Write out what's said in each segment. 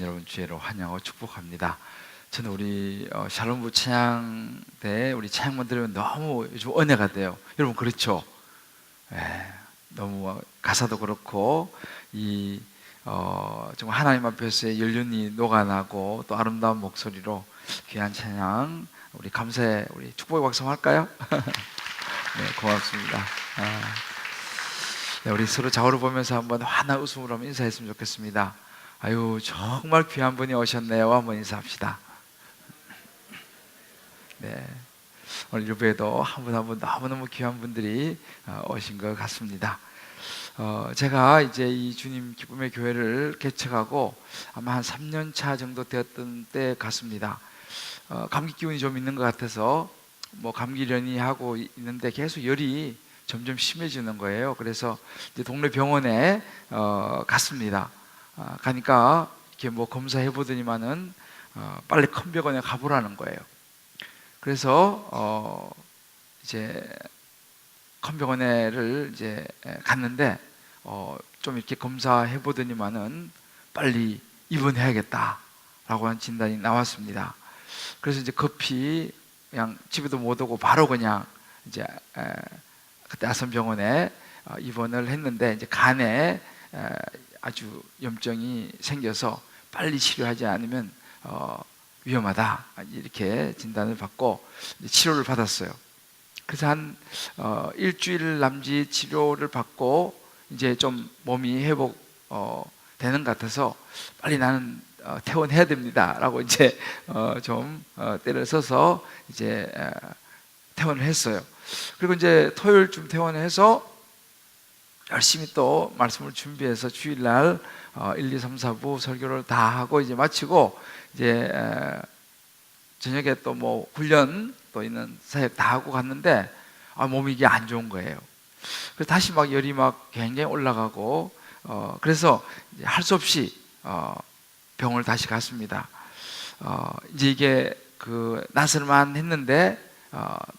여러분 주의로 환영하고 축복합니다. 저는 우리 샬롬부 찬양대 우리 찬양분들은 너무 요즘 은혜가 돼요. 여러분 그렇죠? 너무 가사도 그렇고 정말 하나님 앞에서의 연륜이 녹아나고 또 아름다운 목소리로 귀한 찬양 우리 감사해 우리 축복의 박수 할까요? 네, 고맙습니다. 네, 우리 서로 좌우를 보면서 한번 환한 웃음으로 한번 인사했으면 좋겠습니다. 아유, 정말 귀한 분이 오셨네요. 한번 인사합시다. 네, 오늘 예배에도 한 분 한 분 너무너무 귀한 분들이 오신 것 같습니다. 제가 이제 이 주님 기쁨의 교회를 개척하고 아마 한 3년 차 정도 되었던 때 같습니다. 감기 기운이 좀 있는 것 같아서 뭐 감기련이 하고 있는데 계속 열이 점점 심해지는 거예요. 그래서 이제 동네 병원에 갔습니다. 가니까 이렇게 뭐 검사해 보더니만은 빨리 큰 병원에 가보라는 거예요. 그래서 이제 큰 병원에를 이제 갔는데 좀 이렇게 검사해 보더니만은 빨리 입원해야겠다라고 한 진단이 나왔습니다. 그래서 이제 급히 그냥 집에도 못 오고 바로 그냥 이제 그때 아산병원에 입원을 했는데 이제 간에 아주 염증이 생겨서 빨리 치료하지 않으면 위험하다 이렇게 진단을 받고 치료를 받았어요. 그래서 한 일주일 남짓 치료를 받고 이제 좀 몸이 회복 되는 것 같아서 빨리 나는 퇴원해야 됩니다라고 이제 좀 때를 써서 이제 퇴원을 했어요. 그리고 이제 토요일쯤 퇴원을 해서 열심히 또 말씀을 준비해서 주일날 1, 2, 3, 4부 설교를 다 하고 이제 마치고 이제 저녁에 또 뭐 훈련 또 있는 사역 다 하고 갔는데 몸이 이게 안 좋은 거예요. 그래서 다시 막 열이 막 굉장히 올라가고 그래서 할 수 없이 병원을 다시 갔습니다. 이제 이게 나설만 했는데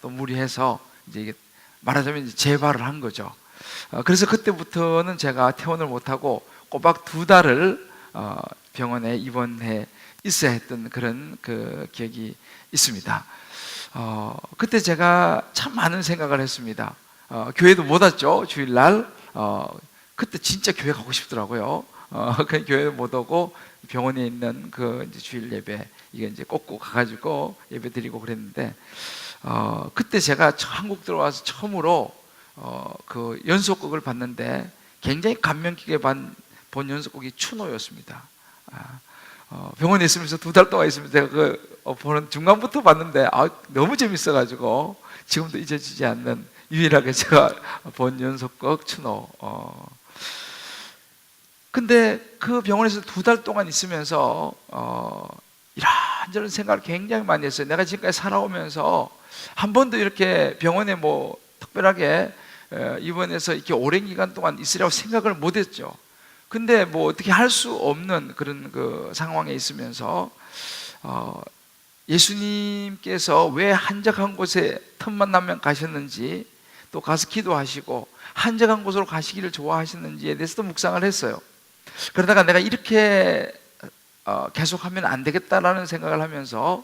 또 무리해서 이제 이게 말하자면 이제 재발을 한 거죠. 그래서 그때부터는 제가 퇴원을 못하고 꼬박 2달을 병원에 입원해 있어야 했던 그런 기억이 있습니다. 그때 제가 참 많은 생각을 했습니다. 교회도 못 왔죠, 주일날. 그때 진짜 교회 가고 싶더라고요. 그 교회도 못 오고 병원에 있는 이제 주일 예배 이게 이제 꼭꼭 가가지고 예배 드리고 그랬는데 그때 제가 한국 들어와서 처음으로 그 연속극을 봤는데 굉장히 감명 깊게 본 연속극이 추노였습니다. 병원에 있으면서 2달 동안 있으면서 제가 보는 중간부터 봤는데 너무 재밌어가지고 지금도 잊어지지 않는 유일하게 제가 본 연속극 추노. 근데 그 병원에서 2달 동안 있으면서 이런저런 생각을 굉장히 많이 했어요. 내가 지금까지 살아오면서 한 번도 이렇게 병원에 뭐 특별하게 입원해서 이렇게 오랜 기간 동안 있으려고 생각을 못했죠. 근데 뭐 어떻게 할 수 없는 그런 상황에 있으면서 예수님께서 왜 한적한 곳에 틈만 나면 가셨는지 또 가서 기도하시고 한적한 곳으로 가시기를 좋아하시는지에 대해서도 묵상을 했어요. 그러다가 내가 이렇게 계속하면 안 되겠다라는 생각을 하면서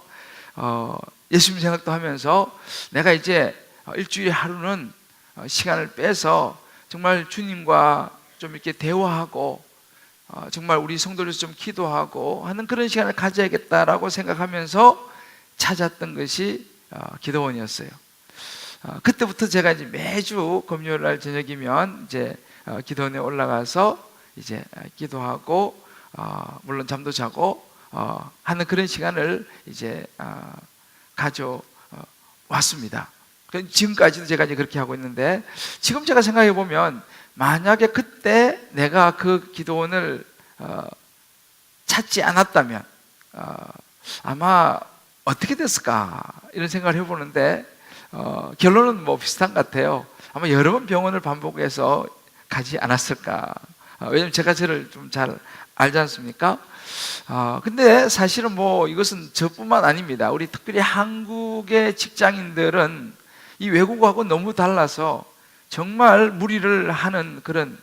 예수님 생각도 하면서 내가 이제 일주일에 하루는 시간을 빼서 정말 주님과 좀 이렇게 대화하고 정말 우리 성도로서 좀 기도하고 하는 그런 시간을 가져야겠다라고 생각하면서 찾았던 것이 기도원이었어요. 그때부터 제가 이제 매주 금요일날 저녁이면 이제 기도원에 올라가서 이제 기도하고 물론 잠도 자고 하는 그런 시간을 이제 가져왔습니다. 지금까지도 제가 이제 그렇게 하고 있는데 지금 제가 생각해 보면 만약에 그때 내가 그 기도원을 찾지 않았다면 아마 어떻게 됐을까 이런 생각을 해보는데 결론은 뭐 비슷한 것 같아요. 아마 여러 번 병원을 반복해서 가지 않았을까. 왜냐면 제가 저를 좀 잘 알지 않습니까? 근데 사실은 뭐 이것은 저뿐만 아닙니다. 우리 특별히 한국의 직장인들은 이 외국하고 너무 달라서 정말 무리를 하는 그런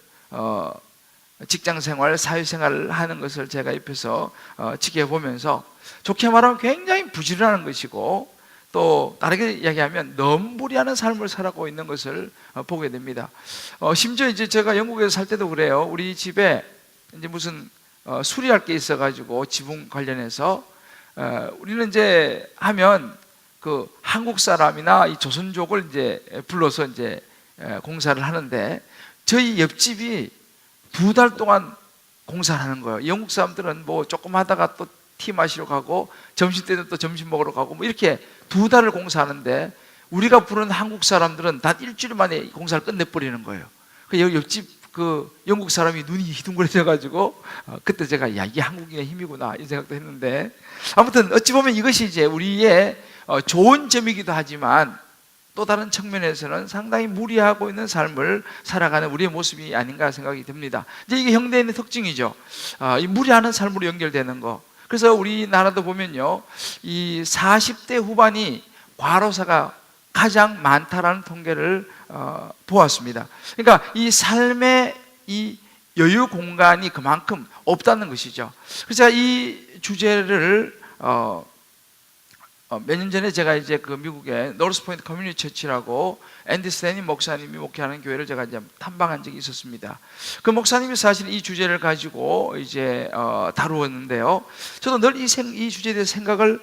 직장생활, 사회생활을 하는 것을 제가 옆에서 지켜보면서 좋게 말하면 굉장히 부지런한 것이고 또 다르게 이야기하면 너무 무리하는 삶을 살아가고 있는 것을 보게 됩니다. 심지어 이제 제가 영국에서 살 때도 그래요. 우리 집에 이제 무슨 수리할 게 있어가지고 지붕 관련해서 우리는 이제 하면 그 한국 사람이나 이 조선족을 이제 불러서 이제 공사를 하는데 저희 옆집이 2달 동안 공사를 하는 거예요. 영국 사람들은 뭐 조금 하다가 또 티 마시러 가고 점심 때는 또 점심 먹으러 가고 뭐 이렇게 2달을 공사하는데 우리가 부르는 한국 사람들은 단 일주일 만에 공사를 끝내버리는 거예요. 그 옆집 그 영국 사람이 눈이 희둥거려져가지고 그때 제가 야, 이게 한국인의 힘이구나 이 생각도 했는데 아무튼 어찌 보면 이것이 이제 우리의 좋은 점이기도 하지만 또 다른 측면에서는 상당히 무리하고 있는 삶을 살아가는 우리의 모습이 아닌가 생각이 듭니다. 이제 이게 현대인의 특징이죠. 이 무리하는 삶으로 연결되는 거. 그래서 우리나라도 보면요, 이 40대 후반이 과로사가 가장 많다라는 통계를 보았습니다. 그러니까 이 삶의 이 여유 공간이 그만큼 없다는 것이죠. 그래서 제가 이 주제를 몇 년 전에 제가 이제 그 미국의 노스포인트 커뮤니티 처치라고 앤디 스탠리 목사님이 목회하는 교회를 제가 이제 탐방한 적이 있었습니다. 그 목사님이 사실 이 주제를 가지고 이제 다루었는데요. 저도 늘 이 주제에 대해서 생각을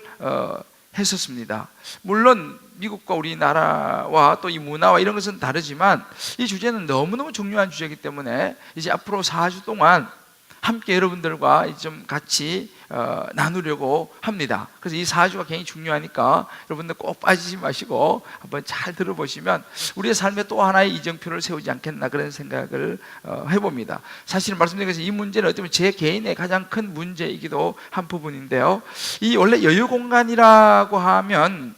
했었습니다. 물론 미국과 우리나라와 또 이 문화와 이런 것은 다르지만 이 주제는 너무너무 중요한 주제이기 때문에 이제 앞으로 4주 동안 함께 여러분들과 좀 같이 나누려고 합니다. 그래서 이 4주가 굉장히 중요하니까 여러분들 꼭 빠지지 마시고 한번 잘 들어보시면 우리의 삶에 또 하나의 이정표를 세우지 않겠나 그런 생각을 해봅니다. 사실 말씀드린 것은 이 문제는 어떻게 보면 제 개인의 가장 큰 문제이기도 한 부분인데요. 이 원래 여유 공간이라고 하면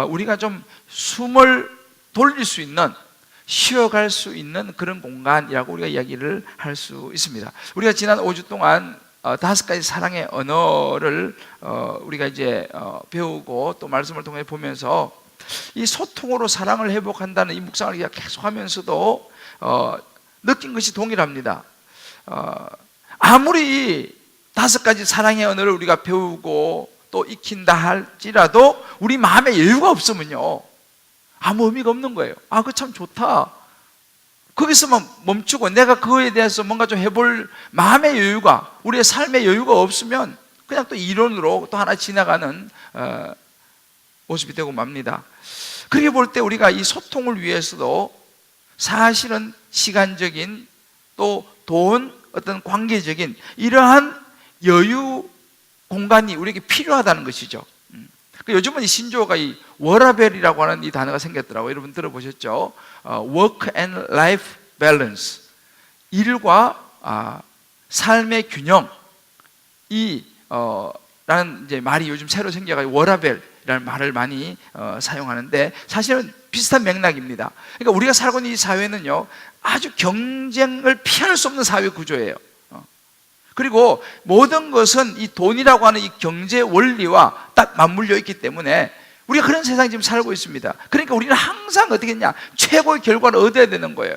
우리가 좀 숨을 돌릴 수 있는 쉬어갈 수 있는 그런 공간이라고 우리가 이야기를 할 수 있습니다. 우리가 지난 5주 동안 5가지 사랑의 언어를 우리가 이제 배우고 또 말씀을 통해 보면서 이 소통으로 사랑을 회복한다는 이 묵상을 계속 하면서도 느낀 것이 동일합니다. 아무리 5가지 사랑의 언어를 우리가 배우고 또 익힌다 할지라도 우리 마음에 여유가 없으면요 아무 의미가 없는 거예요. 그거 참 좋다. 거기서만 멈추고 내가 그거에 대해서 뭔가 좀 해볼 마음의 여유가, 우리의 삶의 여유가 없으면 그냥 또 이론으로 또 하나 지나가는 모습이 되고 맙니다. 그렇게 볼 때 우리가 이 소통을 위해서도 사실은 시간적인 또 돈, 어떤 관계적인 이러한 여유 공간이 우리에게 필요하다는 것이죠. 요즘은 이 신조어가 이 워라벨이라고 하는 이 단어가 생겼더라고요. 여러분 들어보셨죠? Work and Life Balance, 일과 삶의 균형, 라는 이제 말이 요즘 새로 생겨가지고 워라벨이라는 말을 많이 사용하는데 사실은 비슷한 맥락입니다. 그러니까 우리가 살고 있는 이 사회는요 아주 경쟁을 피할 수 없는 사회 구조예요. 그리고 모든 것은 이 돈이라고 하는 이 경제 원리와 딱 맞물려 있기 때문에 우리가 그런 세상에 지금 살고 있습니다. 그러니까 우리는 항상 어떻게 했냐, 최고의 결과를 얻어야 되는 거예요.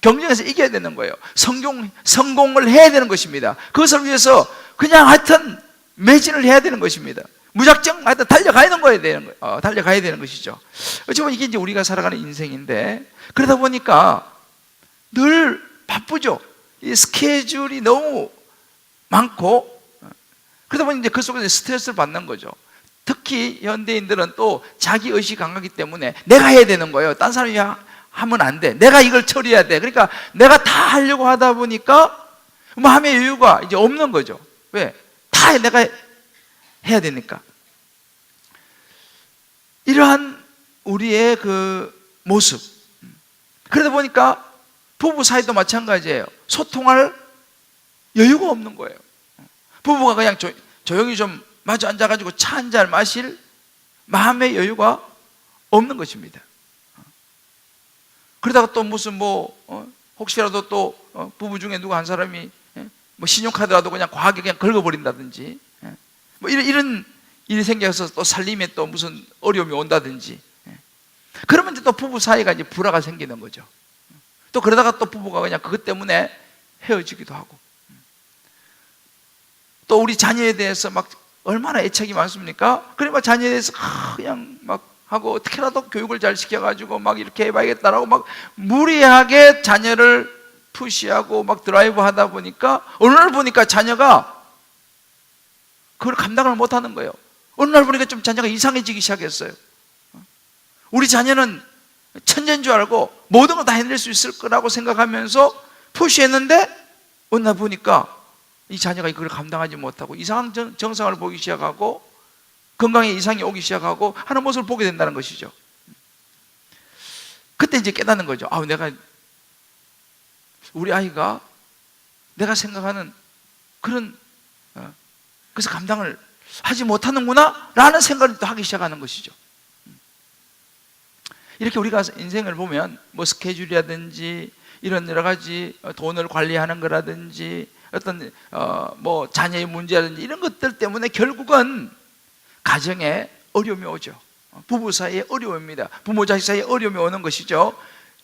경쟁에서 이겨야 되는 거예요. 성공을 해야 되는 것입니다. 그것을 위해서 그냥 하여튼 매진을 해야 되는 것입니다. 무작정 하여튼 달려가야 되는 것이죠. 어쩌면 이게 이제 우리가 살아가는 인생인데, 그러다 보니까 늘 바쁘죠. 이 스케줄이 너무 많고, 그러다 보니 이제 그 속에서 스트레스를 받는 거죠. 특히 현대인들은 또 자기 의식 강하기 때문에 내가 해야 되는 거예요. 딴 사람이 하면 안 돼. 내가 이걸 처리해야 돼. 그러니까 내가 다 하려고 하다 보니까 마음의 여유가 이제 없는 거죠. 왜? 다 내가 해야 되니까. 이러한 우리의 그 모습, 그러다 보니까 부부 사이도 마찬가지예요. 소통할 여유가 없는 거예요. 부부가 그냥 조용히 좀 마주 앉아가지고 차 한 잔 마실 마음의 여유가 없는 것입니다. 그러다가 또 무슨 혹시라도 또 부부 중에 누구 한 사람이 신용카드라도 그냥 과하게 그냥 긁어버린다든지 이런 일이 생겨서 또 살림에 또 무슨 어려움이 온다든지, 그러면 이제 또 부부 사이가 이제 불화가 생기는 거죠. 또 그러다가 또 부부가 그냥 그것 때문에 헤어지기도 하고, 또 우리 자녀에 대해서 막 얼마나 애착이 많습니까? 그러니까 자녀에 대해서 그냥 막 하고 어떻게라도 교육을 잘 시켜가지고 막 이렇게 해봐야겠다라고 막 무리하게 자녀를 푸시하고 막 드라이브 하다 보니까 어느 날 보니까 자녀가 그걸 감당을 못하는 거예요. 어느 날 보니까 좀 자녀가 이상해지기 시작했어요. 우리 자녀는 천재인 줄 알고 모든 걸 다 해낼 수 있을 거라고 생각하면서 푸시했는데 어느 날 보니까 이 자녀가 이걸 감당하지 못하고 이상한 정상을 보기 시작하고 건강에 이상이 오기 시작하고 하는 모습을 보게 된다는 것이죠. 그때 이제 깨닫는 거죠. 내가 우리 아이가 내가 생각하는 그런 그래서 감당을 하지 못하는구나 라는 생각을 또 하기 시작하는 것이죠. 이렇게 우리가 인생을 보면 뭐 스케줄이라든지 이런 여러 가지 돈을 관리하는 거라든지 어떤 뭐 자녀의 문제라든지 이런 것들 때문에 결국은 가정에 어려움이 오죠. 부부 사이에 어려움입니다. 부모 자식 사이에 어려움이 오는 것이죠.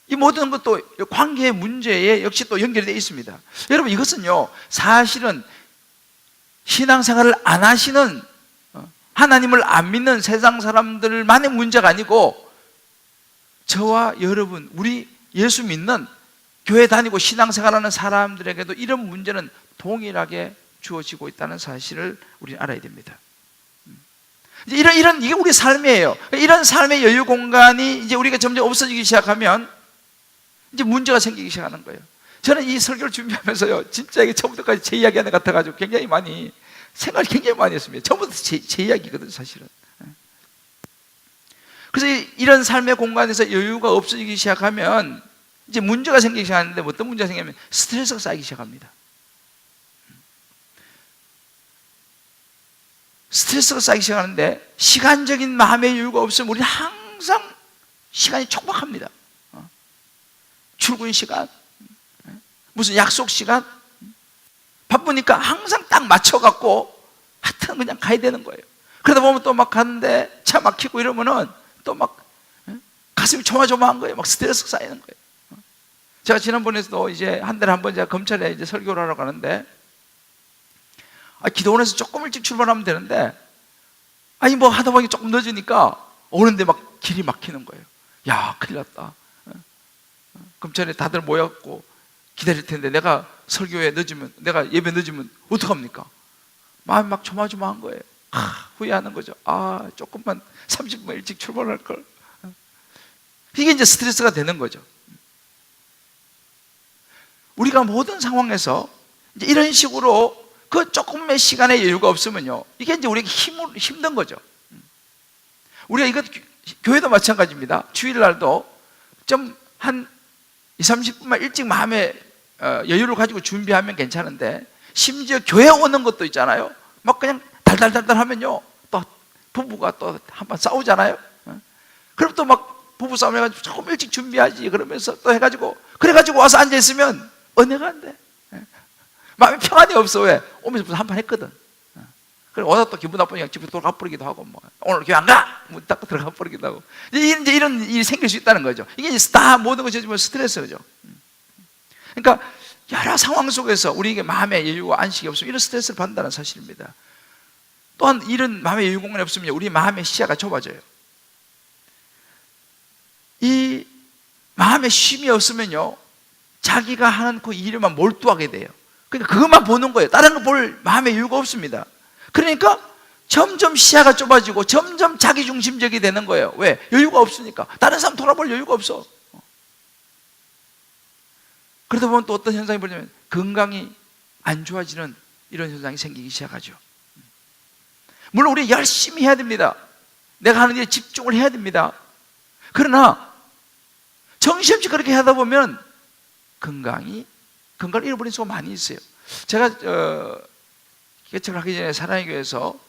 이 모든 것도 관계의 문제에 역시 또 연결이 되어 있습니다. 여러분, 이것은요 사실은 신앙생활을 안 하시는 하나님을 안 믿는 세상 사람들만의 문제가 아니고 저와 여러분, 우리 예수 믿는 교회 다니고 신앙생활하는 사람들에게도 이런 문제는 동일하게 주어지고 있다는 사실을 우리는 알아야 됩니다. 이게 우리 삶이에요. 이런 삶의 여유 공간이 이제 우리가 점점 없어지기 시작하면 이제 문제가 생기기 시작하는 거예요. 저는 이 설교를 준비하면서요, 진짜 이게 처음부터까지 제 이야기하는 것 같아가지고 굉장히 많이 생각을 굉장히 많이 했습니다. 처음부터 제 이야기거든요, 사실은. 그래서 이런 삶의 공간에서 여유가 없어지기 시작하면 이제 문제가 생기기 시작하는데 어떤 문제가 생기냐면 스트레스가 쌓이기 시작합니다. 스트레스가 쌓이기 시작하는데 시간적인 마음의 여유가 없으면 우리는 항상 시간이 촉박합니다. 출근 시간, 무슨 약속 시간, 바쁘니까 항상 딱 맞춰갖고 하여튼 그냥 가야 되는 거예요. 그러다 보면 또 막 가는데 차 막히고 이러면은 또 막 가슴이 조마조마한 거예요. 막 스트레스가 쌓이는 거예요. 제가 지난번에도 이제 한 달에 한 번 제가 검찰에 이제 설교를 하러 가는데 기도원에서 조금 일찍 출발하면 되는데 뭐 하다 보니 조금 늦으니까 오는데 막 길이 막히는 거예요. 야, 큰일 났다. 검찰에 다들 모였고 기다릴 텐데 내가 설교에 늦으면, 내가 예배 늦으면 어떡합니까? 마음이 막 조마조마한 거예요. 후회하는 거죠. 조금만 30분 일찍 출발할 걸. 이게 이제 스트레스가 되는 거죠. 우리가 모든 상황에서 이제 이런 식으로 그 조금의 시간의 여유가 없으면요, 이게 이제 우리에게 힘든 거죠. 우리가 이거 교회도 마찬가지입니다. 주일날도 좀 한 20, 30분만 일찍 마음의 여유를 가지고 준비하면 괜찮은데 심지어 교회 오는 것도 있잖아요. 막 그냥 달달달달 하면요, 또 부부가 또 한번 싸우잖아요. 그럼 또 막 부부 싸움 해가지고 조금 일찍 준비하지 그러면서 또 해가지고 그래가지고 와서 앉아있으면 은혜가 안 돼. 마음이 평안이 없어. 왜? 오면서 무슨 한판 했거든. 그래 오다 또 기분 나쁘니까 집에 돌아가 버리기도 하고, 뭐 오늘 교회 안 가! 문 닫고 들어가 버리기도 하고. 이제 이런 일이 생길 수 있다는 거죠. 이게 이제 다 모든 것이 스트레스죠. 그러니까 여러 상황 속에서 우리에게 마음의 여유와 안식이 없으면 이런 스트레스를 받는다는 사실입니다. 또한 이런 마음의 여유 공간이 없으면 우리 마음의 시야가 좁아져요. 이 마음의 쉼이 없으면요, 자기가 하는 그 일에만 몰두하게 돼요. 그러니까 그것만 보는 거예요. 다른 거 볼 마음의 여유가 없습니다. 그러니까 점점 시야가 좁아지고 점점 자기중심적이 되는 거예요. 왜? 여유가 없으니까. 다른 사람 돌아볼 여유가 없어. 그러다 보면 또 어떤 현상이 벌어지면 건강이 안 좋아지는 이런 현상이 생기기 시작하죠. 물론 우리 열심히 해야 됩니다. 내가 하는 일에 집중을 해야 됩니다. 그러나 정신없이 그렇게 하다 보면 건강을 잃어버리는 수가 많이 있어요. 제가 개척을 하기 전에 사랑의 교회에서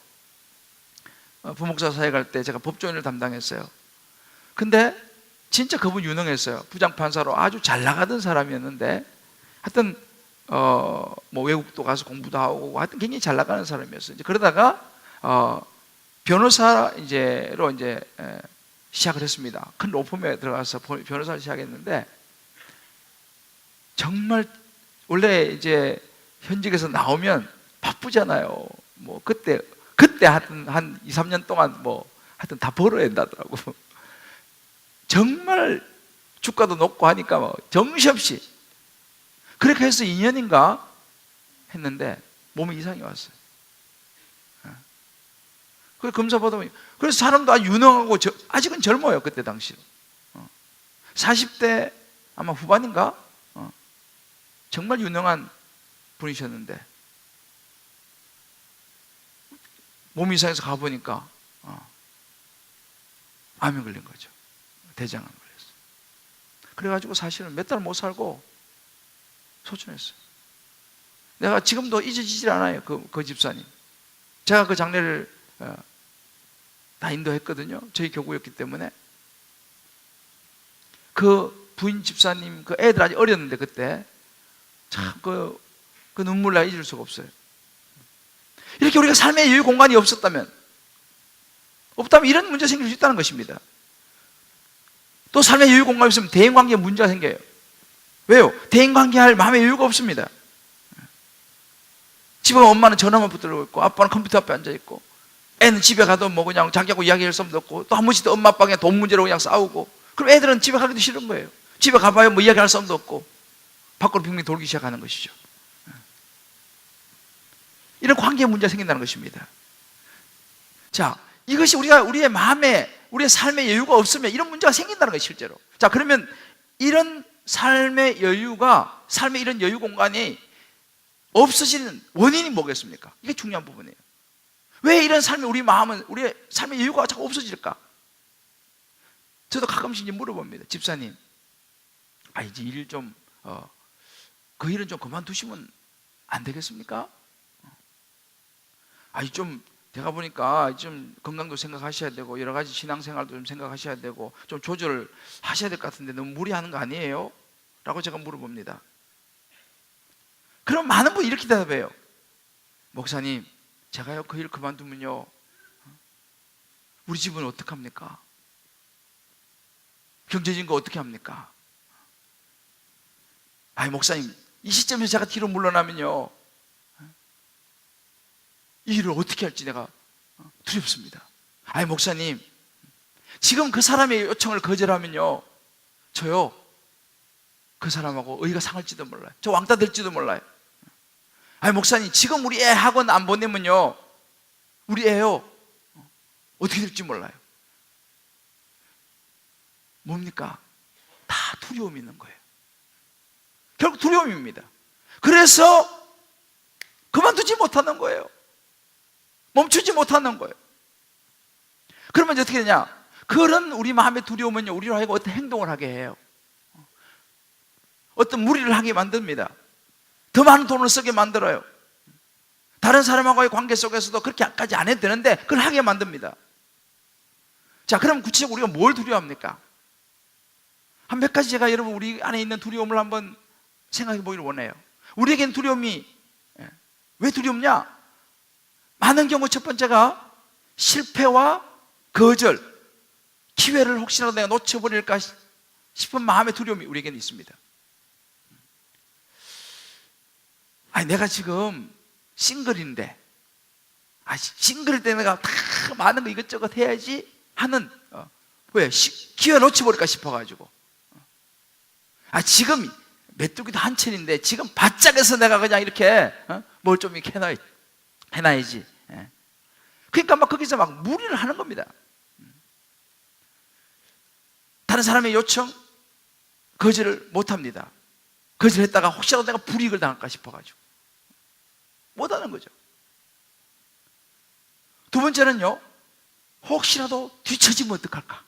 부목사 사회 갈 때 제가 법조인을 담당했어요. 근데 진짜 그분 유능했어요. 부장판사로 아주 잘 나가던 사람이었는데 하여튼 뭐 외국도 가서 공부도 하고 하여튼 굉장히 잘 나가는 사람이었어요. 이제 그러다가 변호사로 이제 시작을 했습니다. 큰 로펌에 들어가서 변호사를 시작했는데 정말 원래 이제 현직에서 나오면 바쁘잖아요. 뭐 그때 하여튼 한 2, 3년 동안 뭐 하여튼 다 벌어야 된다더라고. 정말 주가도 높고 하니까 뭐 정신없이 그렇게 해서 2년인가 했는데 몸에 이상이 왔어요. 그래서 검사 받아보니, 그래서 사람도 아주 유능하고 아직은 젊어요. 그때 당시 40대 아마 후반인가 정말 유능한 분이셨는데 몸이 이상해서 가보니까 암에 걸린 거죠. 대장암 걸렸어요. 그래가지고 사실은 몇 달 못 살고 소천했어요. 내가 지금도 잊어지질 않아요. 그 집사님. 제가 그 장례를 다 인도했거든요. 저희 교구였기 때문에. 그 부인 집사님, 그 애들 아직 어렸는데 그때 참 그 눈물 내가 잊을 수가 없어요. 이렇게 우리가 삶의 여유 공간이 없다면 이런 문제가 생길 수 있다는 것입니다. 또 삶의 여유 공간이 없으면 대인관계에 문제가 생겨요. 왜요? 대인관계할 마음의 여유가 없습니다. 집에 엄마는 전화만 붙들고 있고 아빠는 컴퓨터 앞에 앉아있고 애는 집에 가도 뭐 그냥 자기하고 이야기할 사람도 없고 또 한 번씩 또 엄마 아빠가 돈 문제로 그냥 싸우고, 그럼 애들은 집에 가기도 싫은 거예요. 집에 가봐야 뭐 이야기할 사람도 없고 밖으로 빙빙 돌기 시작하는 것이죠. 이런 관계에 문제가 생긴다는 것입니다. 자, 이것이 우리의 마음에, 우리의 삶의 여유가 없으면 이런 문제가 생긴다는 것이 실제로. 자, 그러면 이런 삶의 여유가, 삶의 이런 여유 공간이 없어지는 원인이 뭐겠습니까? 이게 중요한 부분이에요. 왜 이런 삶에 우리 마음은, 우리의 삶의 여유가 자꾸 없어질까? 저도 가끔씩 이제 물어봅니다. 집사님, 이제 일 좀, 그 일은 좀 그만두시면 안 되겠습니까? 좀 제가 보니까 좀 건강도 생각하셔야 되고 여러 가지 신앙생활도 좀 생각하셔야 되고 좀 조절을 하셔야 될 것 같은데 너무 무리하는 거 아니에요? 라고 제가 물어봅니다. 그럼 많은 분이 이렇게 대답해요. 목사님, 제가요 그 일 그만두면요 우리 집은 어떡합니까? 경제적인 거 어떻게 합니까? 목사님, 이 시점에서 제가 뒤로 물러나면요 이 일을 어떻게 할지 내가 두렵습니다. 목사님, 지금 그 사람의 요청을 거절하면요 저요 그 사람하고 의가 상할지도 몰라요. 저 왕따 될지도 몰라요. 목사님, 지금 우리 애 학원 안 보내면요 우리 애요 어떻게 될지 몰라요. 뭡니까? 다 두려움이 있는 거예요. 결국 두려움입니다. 그래서 그만두지 못하는 거예요. 멈추지 못하는 거예요. 그러면 이제 어떻게 되냐? 그런 우리 마음의 두려움은요 우리로 하여금 어떤 행동을 하게 해요. 어떤 무리를 하게 만듭니다. 더 많은 돈을 쓰게 만들어요. 다른 사람하고의 관계 속에서도 그렇게까지 안 해도 되는데 그걸 하게 만듭니다. 자, 그럼 구체적으로 우리가 뭘 두려워합니까? 한 몇 가지 제가 여러분 우리 안에 있는 두려움을 한번 생각해 보기를 원해요. 우리에겐 두려움이 왜 두렵냐? 많은 경우 첫 번째가 실패와 거절, 기회를 혹시라도 내가 놓쳐버릴까 싶은 마음의 두려움이 우리에게는 있습니다. 내가 지금 싱글인데 싱글일 때 내가 다 많은 거 이것저것 해야지 하는 왜? 기회 놓쳐버릴까 싶어가지고 지금 메뚜기도 한 층인데 지금 바짝에서 내가 그냥 이렇게 뭘 좀 이렇게 해놔야지. 그러니까 막 거기서 막 무리를 하는 겁니다. 다른 사람의 요청 거절을 못합니다. 거절했다가 혹시라도 내가 불이익을 당할까 싶어가지고 못하는 거죠. 두 번째는요, 혹시라도 뒤처지면 어떡할까?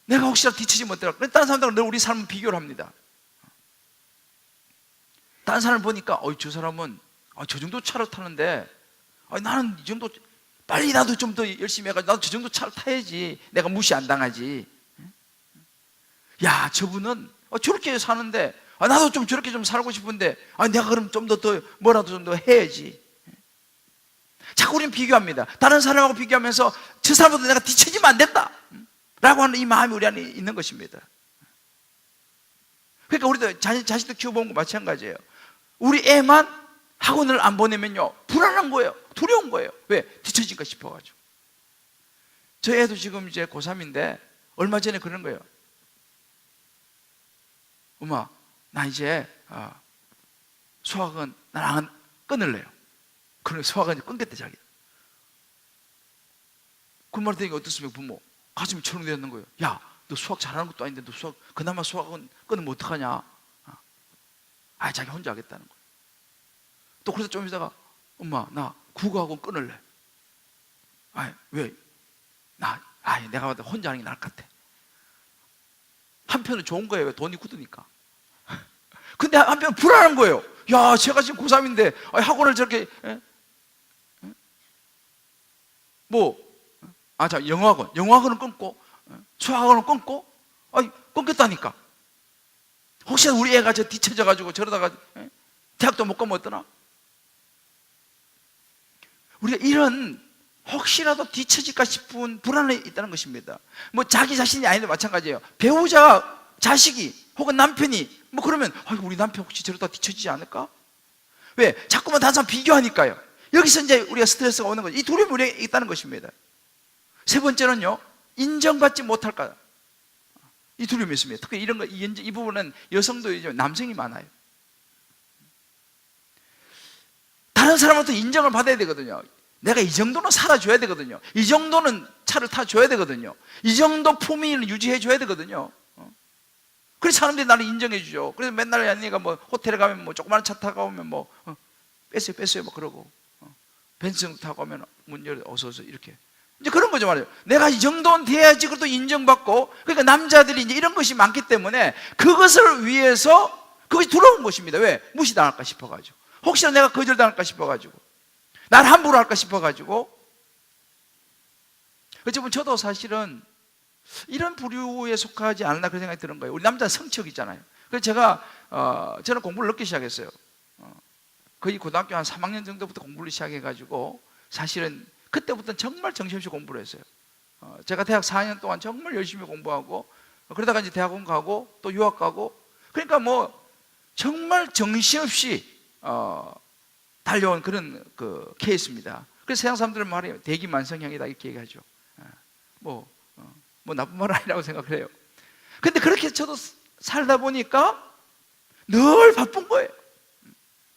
내가 혹시라도 뒤처지면 어떡할까? 다른 사람들은 늘 우리 삶을 비교를 합니다. 다른 사람을 보니까 저 사람은 저 정도 차를 타는데 나는 이 정도 빨리 나도 좀 더 열심히 해가지고 나도 저 정도 차를 타야지 내가 무시 안 당하지. 야, 저분은 저렇게 사는데 나도 좀 저렇게 좀 살고 싶은데 내가 그럼 좀 더 뭐라도 좀 더 해야지. 자꾸 우리는 비교합니다. 다른 사람하고 비교하면서 저 사람보다 내가 뒤처지면 안 된다 라고 하는 이 마음이 우리 안에 있는 것입니다. 그러니까 우리도 자식도 키워보는 거 마찬가지예요. 우리 애만 학원을 안 보내면요 불안한 거예요. 두려운 거예요. 왜? 뒤처질까 싶어가지고. 저 애도 지금 이제 고3인데 얼마 전에 그런 거예요. 엄마, 나 이제 수학은 난 끊을래요. 그럼 수학은 끊겠대 자기. 그 말 들으니까 어떻습니까? 부모 가슴이 철렁되는 거예요. 야, 너 수학 잘하는 것도 아닌데 너 수학 그나마 수학은 끊으면 어떡하냐? 자기 혼자 하겠다는 거예요. 또 그래서 좀 있다가 엄마, 나 국어학원 끊을래. 왜? 내가 봐도 혼자 하는 게 나을 것 같아. 한편은 좋은 거예요. 돈이 굳으니까. 근데 한편 불안한 거예요. 야, 제가 지금 고3인데 학원을 저렇게 영어학원은 끊고 수학학원은 끊고 끊겠다니까. 혹시 우리 애가 저 뒤쳐져가지고 저러다가 대학도 못 가면 어떠나? 우리가 이런 혹시라도 뒤처질까 싶은 불안이 있다는 것입니다. 뭐 자기 자신이 아니도 마찬가지예요. 배우자가, 자식이 혹은 남편이 그러면 우리 남편 혹시 저러다 뒤처지지 않을까? 왜? 자꾸만 다른 사람 비교하니까요. 여기서 이제 우리가 스트레스가 오는 거죠. 이 두려움이 우리에게 있다는 것입니다. 세 번째는요, 인정받지 못할까? 이 두려움이 있습니다. 특히 이런 거, 이 부분은 여성도 이제 남성이 많아요. 다른 사람한테 인정을 받아야 되거든요. 내가 이 정도는 살아줘야 되거든요. 이 정도는 차를 타줘야 되거든요. 이 정도 품위를 유지해줘야 되거든요. 그래서 사람들이 나를 인정해주죠. 그래서 맨날 언니가 호텔에 가면 조그마한 차 타고 오면 뺐어요 그러고 벤츠 타고 오면 문 열어 어서 이렇게 이제 그런 거죠 말이에요. 내가 이 정도는 돼야지 그래도 인정받고. 그러니까 남자들이 이제 이런 것이 많기 때문에 그것을 위해서 그것이 두려운 것입니다. 왜? 무시당할까 싶어가지고, 혹시나 내가 거절당할까 싶어가지고, 나를 함부로 할까 싶어가지고. 어쩌면 저도 사실은 이런 부류에 속하지 않나 그런 생각이 드는 거예요. 우리 남자는 성격이잖아요. 그래서 저는 공부를 늦게 시작했어요. 거의 고등학교 한 3학년 정도부터 공부를 시작해가지고 사실은 그때부터는 정말 정신없이 공부를 했어요. 제가 대학 4년 동안 정말 열심히 공부하고 그러다가 이제 대학원 가고 또 유학 가고, 그러니까 정말 정신없이 달려온 그런 케이스입니다. 그래서 세상 사람들은 말해요. 대기만성형이다 이렇게 얘기하죠. 나쁜 말 아니라고 생각을 해요. 근데 그렇게 저도 살다 보니까 늘 바쁜 거예요.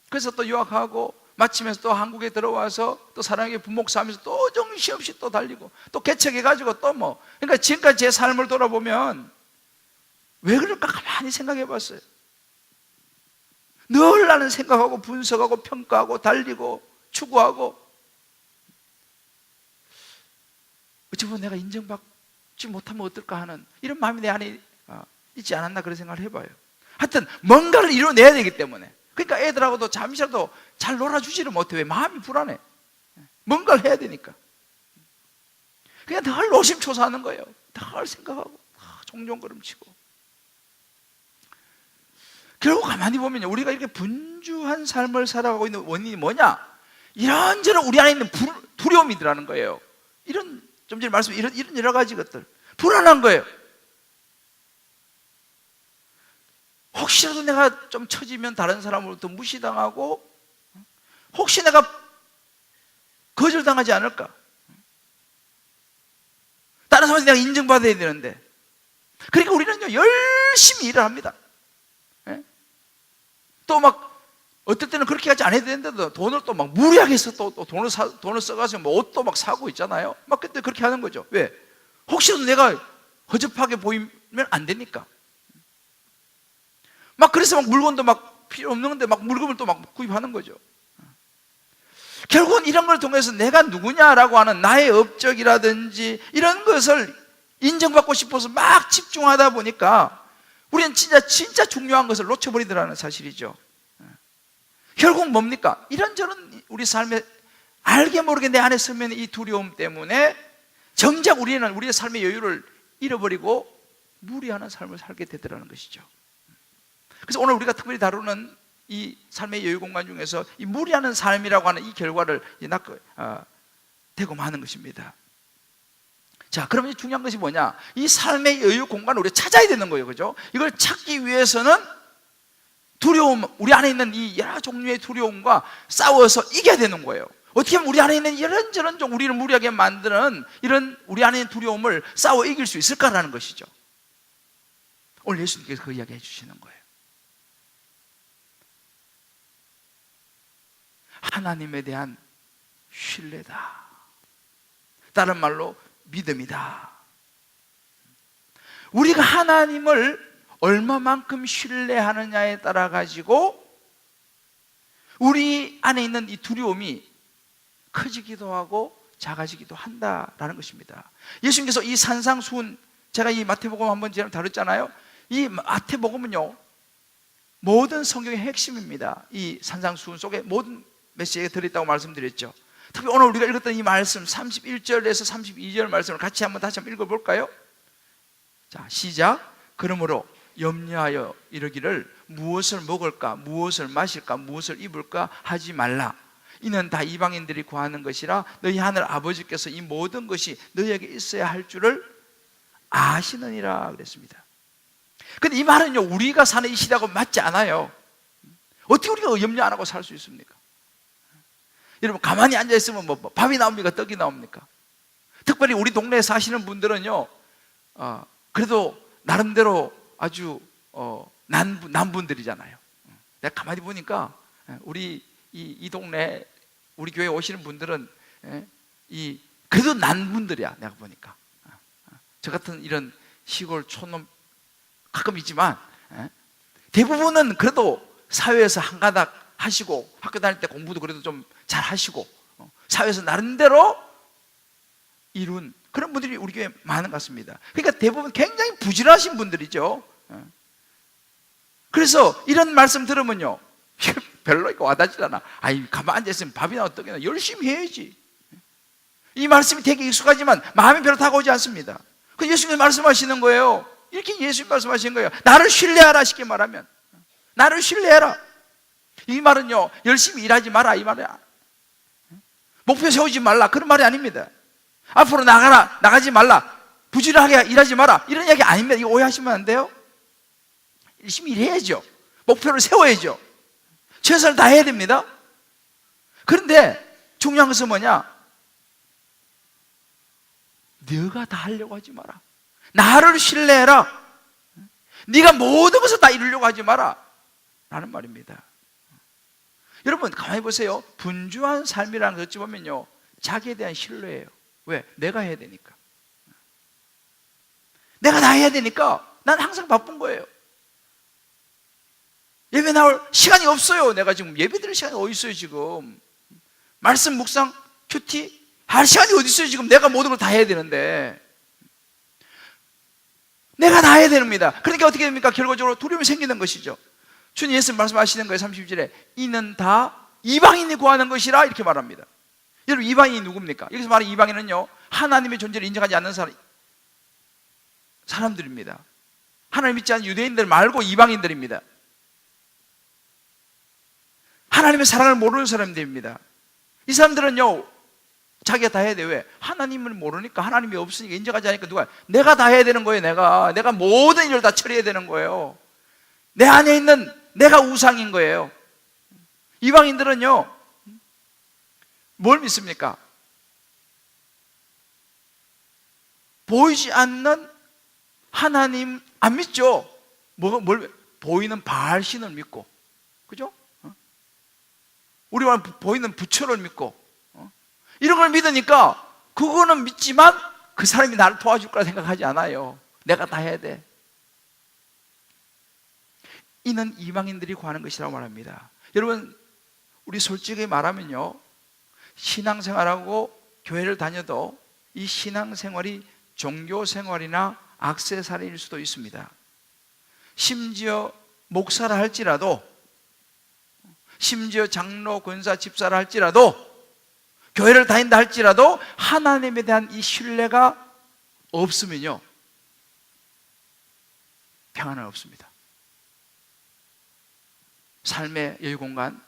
그래서 또 유학하고 마치면서 또 한국에 들어와서 또 사랑의 부목사하면서 또 정신없이 또 달리고 또 개척해가지고 그러니까 지금까지 제 삶을 돌아보면 왜 그럴까 가만히 생각해 봤어요. 늘 나는 생각하고 분석하고 평가하고 달리고 추구하고, 어찌보면 내가 인정받지 못하면 어떨까 하는 이런 마음이 내 안에 있지 않았나 그런 생각을 해봐요. 하여튼 뭔가를 이뤄내야 되기 때문에. 그러니까 애들하고도 잠시라도 잘 놀아주지를 못해. 왜? 마음이 불안해. 뭔가를 해야 되니까. 그냥 늘 노심초사하는 거예요. 늘 생각하고 종종걸음치고. 결국 가만히 보면 우리가 이렇게 분주한 삶을 살아가고 있는 원인이 뭐냐? 이런저런 우리 안에 있는 두려움이더라는 거예요. 좀 전에 말씀 이런 여러 가지 것들, 불안한 거예요. 혹시라도 내가 좀 처지면 다른 사람으로부터 무시당하고, 혹시 내가 거절당하지 않을까? 다른 사람한테 내가 인정받아야 되는데. 그러니까 우리는요 열심히 일을 합니다. 또 어떨 때는 그렇게 하지 않아야 되는데도 돈을 또 무리하게 해서 또 돈을 써가지고 옷도 사고 있잖아요. 그때 그렇게 하는 거죠. 왜? 혹시라도 내가 허접하게 보이면 안 되니까. 그래서 물건도 필요 없는 건데 물건을 또 구입하는 거죠. 결국은 이런 걸 통해서 내가 누구냐라고 하는 나의 업적이라든지 이런 것을 인정받고 싶어서 집중하다 보니까 우리는 진짜 중요한 것을 놓쳐버리더라는 사실이죠. 결국 뭡니까? 이런저런 우리 삶에 알게 모르게 내 안에 스며있는 이 두려움 때문에 정작 우리는 우리의 삶의 여유를 잃어버리고 무리하는 삶을 살게 되더라는 것이죠. 그래서 오늘 우리가 특별히 다루는 이 삶의 여유 공간 중에서 이 무리하는 삶이라고 하는 이 결과를 대검하는 것입니다. 자, 그러면 중요한 것이 뭐냐? 이 삶의 여유 공간을 우리가 찾아야 되는 거예요. 그죠? 이걸 찾기 위해서는 두려움, 우리 안에 있는 이 여러 종류의 두려움과 싸워서 이겨야 되는 거예요. 어떻게 하면 우리 안에 있는 이런저런 좀 우리를 무리하게 만드는 이런 우리 안에 있는 두려움을 싸워 이길 수 있을까라는 것이죠. 오늘 예수님께서 그 이야기 해주시는 거예요. 하나님에 대한 신뢰다. 다른 말로 믿음이다. 우리가 하나님을 얼마만큼 신뢰하느냐에 따라 가지고 우리 안에 있는 이 두려움이 커지기도 하고 작아지기도 한다라는 것입니다. 예수님께서 이 산상수훈, 제가 이 마태복음 한번 다뤘잖아요. 이 마태복음은요, 모든 성경의 핵심입니다. 이 산상수훈 속에 모든 메시지가 들어있다고 말씀드렸죠. 특히 오늘 우리가 읽었던 이 말씀 31절에서 32절 말씀을 같이 다시 한번 읽어볼까요? 자, 시작. 그러므로 염려하여 이르기를 무엇을 먹을까, 무엇을 마실까, 무엇을 입을까 하지 말라. 이는 다 이방인들이 구하는 것이라 너희 하늘 아버지께서 이 모든 것이 너희에게 있어야 할 줄을 아시느니라 그랬습니다. 근데 이 말은요, 우리가 사는 이 시대하고 맞지 않아요. 어떻게 우리가 염려 안 하고 살 수 있습니까? 여러분, 가만히 앉아있으면 뭐 밥이 나옵니까? 떡이 나옵니까? 특별히 우리 동네에 사시는 분들은요, 그래도 나름대로 아주 난 분들이잖아요. 내가 가만히 보니까 우리 이 동네 우리 교회 오시는 분들은 그래도 난 분들이야. 내가 보니까 저 같은 이런 시골 촌놈 가끔 있지만 대부분은 그래도 사회에서 한가닥 하시고 학교 다닐 때 공부도 그래도 좀 잘 하시고 사회에서 나름대로 이룬 그런 분들이 우리 교회에 많은 것 같습니다. 그러니까 대부분 굉장히 부지런하신 분들이죠. 그래서 이런 말씀 들으면요, 별로 이거 와닿지 않아. 아이, 가만 앉아있으면 밥이 나와 떡이 나와. 열심히 해야지. 이 말씀이 되게 익숙하지만 마음이 별로 다가오지 않습니다. 그 예수님이 말씀하시는 거예요. 이렇게 예수님이 말씀하시는 거예요. 나를 신뢰하라, 쉽게 말하면. 나를 신뢰해라. 이 말은요, 열심히 일하지 마라, 이 말이야. 목표 세우지 말라, 그런 말이 아닙니다. 앞으로 나가지 말라, 부지런하게 일하지 마라, 이런 이야기 아닙니다. 이거 오해하시면 안 돼요. 열심히 일해야죠. 목표를 세워야죠. 최선을 다해야 됩니다. 그런데 중요한 것은 뭐냐? 네가 다 하려고 하지 마라. 나를 신뢰해라. 네가 모든 것을 다 이루려고 하지 마라 라는 말입니다. 여러분, 가만히 보세요. 분주한 삶이라는 것 어찌 보면요, 자기에 대한 신뢰예요. 왜? 내가 해야 되니까. 내가 다 해야 되니까 난 항상 바쁜 거예요. 예배 나올 시간이 없어요. 내가 지금 예배 드릴 시간이 어디 있어요 지금. 말씀 묵상, 큐티 할 시간이 어디 있어요 지금. 내가 모든 걸 다 해야 되는데. 내가 다 해야 됩니다. 그러니까 어떻게 됩니까? 결과적으로 두려움이 생기는 것이죠. 주님 예수님 말씀하시는 거예요. 30절에 이는 다 이방인이 구하는 것이라 이렇게 말합니다. 여러분, 이방인이 누굽니까? 여기서 말하는 이방인은요, 하나님의 존재를 인정하지 않는 사람들입니다. 하나님 믿지 않는 유대인들 말고 이방인들입니다. 하나님의 사랑을 모르는 사람들입니다. 이 사람들은요, 자기가 다 해야 돼. 왜? 하나님을 모르니까, 하나님이 없으니까, 인정하지 않으니까 누가? 내가 다 해야 되는 거예요. 내가 모든 일을 다 처리해야 되는 거예요. 내 안에 있는 내가 우상인 거예요. 이방인들은요, 뭘 믿습니까? 보이지 않는 하나님 안 믿죠. 보이는 바알신을 믿고, 그죠? 우리가 보이는 부처를 믿고, 이런 걸 믿으니까 그거는 믿지만 그 사람이 나를 도와줄 거라 생각하지 않아요. 내가 다 해야 돼. 이는 이방인들이 구하는 것이라고 말합니다. 여러분, 우리 솔직히 말하면요, 신앙생활하고 교회를 다녀도 이 신앙생활이 종교생활이나 액세서리일 수도 있습니다. 심지어 목사라 할지라도, 심지어 장로, 권사, 집사라 할지라도, 교회를 다닌다 할지라도 하나님에 대한 이 신뢰가 없으면요, 평안은 없습니다. 삶의 여유 공간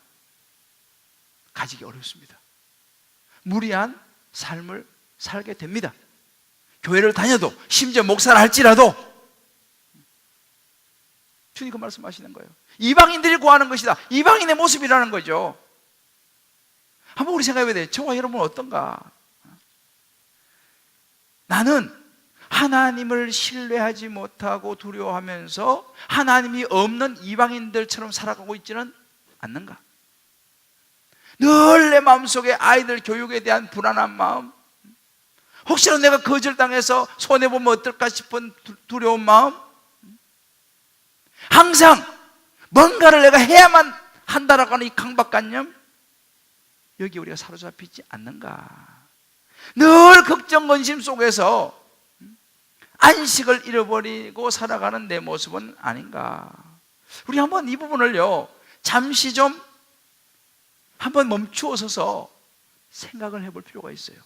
가지기 어렵습니다. 무리한 삶을 살게 됩니다. 교회를 다녀도, 심지어 목사를 할지라도 주님 그 말씀하시는 거예요. 이방인들이 구하는 것이다. 이방인의 모습이라는 거죠. 한번 우리 생각해봐야 돼요. 저와 여러분은 어떤가? 나는 하나님을 신뢰하지 못하고 두려워하면서 하나님이 없는 이방인들처럼 살아가고 있지는 않는가? 늘 내 마음속에 아이들 교육에 대한 불안한 마음, 혹시나 내가 거절당해서 손해보면 어떨까 싶은 두려운 마음, 항상 뭔가를 내가 해야만 한다라고 하는 이 강박관념, 여기 우리가 사로잡히지 않는가? 늘 걱정, 근심 속에서 안식을 잃어버리고 살아가는 내 모습은 아닌가? 우리 한번 이 부분을요, 잠시 좀 한번 멈추어서서 생각을 해볼 필요가 있어요.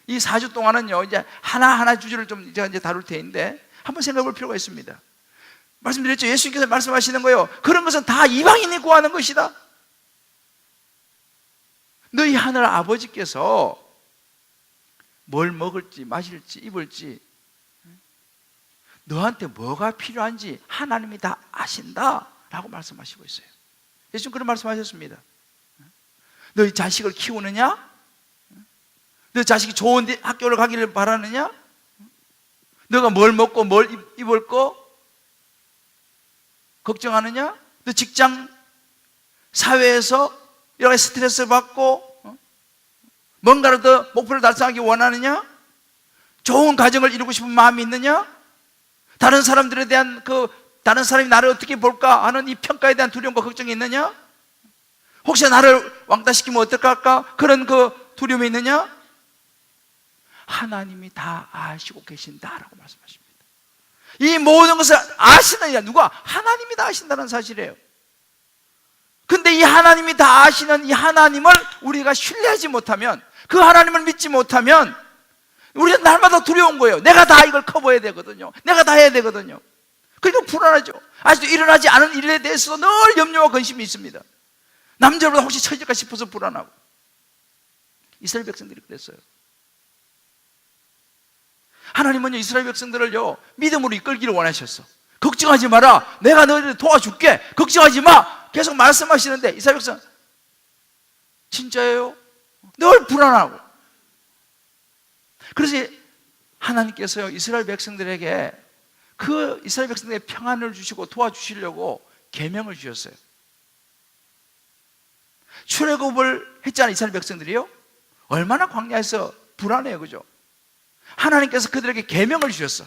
이 4주 동안은요, 이제 하나하나 주제를 좀 제가 이제 다룰 테인데, 한번 생각해 볼 필요가 있습니다. 말씀드렸죠? 예수님께서 말씀하시는 거예요. 그런 것은 다 이방인이 구하는 것이다. 너희 하늘 아버지께서 뭘 먹을지, 마실지, 입을지, 너한테 뭐가 필요한지 하나님이 다 아신다 라고 말씀하시고 있어요. 예수님 그런 말씀하셨습니다. 너희 자식을 키우느냐? 너 자식이 좋은 학교를 가기를 바라느냐? 너가 뭘 먹고 뭘 입을 거 걱정하느냐? 너 직장, 사회에서 여러 가지 스트레스 받고 뭔가를 더 목표를 달성하기 원하느냐? 좋은 가정을 이루고 싶은 마음이 있느냐? 다른 사람들에 대한 다른 사람이 나를 어떻게 볼까 하는 이 평가에 대한 두려움과 걱정이 있느냐? 혹시 나를 왕따시키면 어떨까 할까? 그런 두려움이 있느냐? 하나님이 다 아시고 계신다라고 말씀하십니다. 이 모든 것을 아시느냐? 누가? 하나님이 다 아신다는 사실이에요. 근데 이 하나님이 다 아시는 이 하나님을 우리가 신뢰하지 못하면, 그 하나님을 믿지 못하면 우리는 날마다 두려운 거예요. 내가 다 이걸 커버해야 되거든요. 내가 다 해야 되거든요. 그리고 불안하죠. 아직도 일어나지 않은 일에 대해서 늘 염려와 근심이 있습니다. 남자보다 혹시 처질까 싶어서 불안하고. 이스라엘 백성들이 그랬어요. 하나님은요, 이스라엘 백성들을요, 믿음으로 이끌기를 원하셨어. 걱정하지 마라. 내가 너희를 도와줄게. 걱정하지 마. 계속 말씀하시는데 이스라엘 백성, 진짜예요? 늘 불안하고. 그래서 하나님께서요, 이스라엘 백성들에게 그 이스라엘 백성들에게 평안을 주시고 도와주시려고 계명을 주셨어요. 출애굽을 했잖아요. 이스라엘 백성들이요, 얼마나 광야에서 불안해요, 그죠? 하나님께서 그들에게 계명을 주셨어.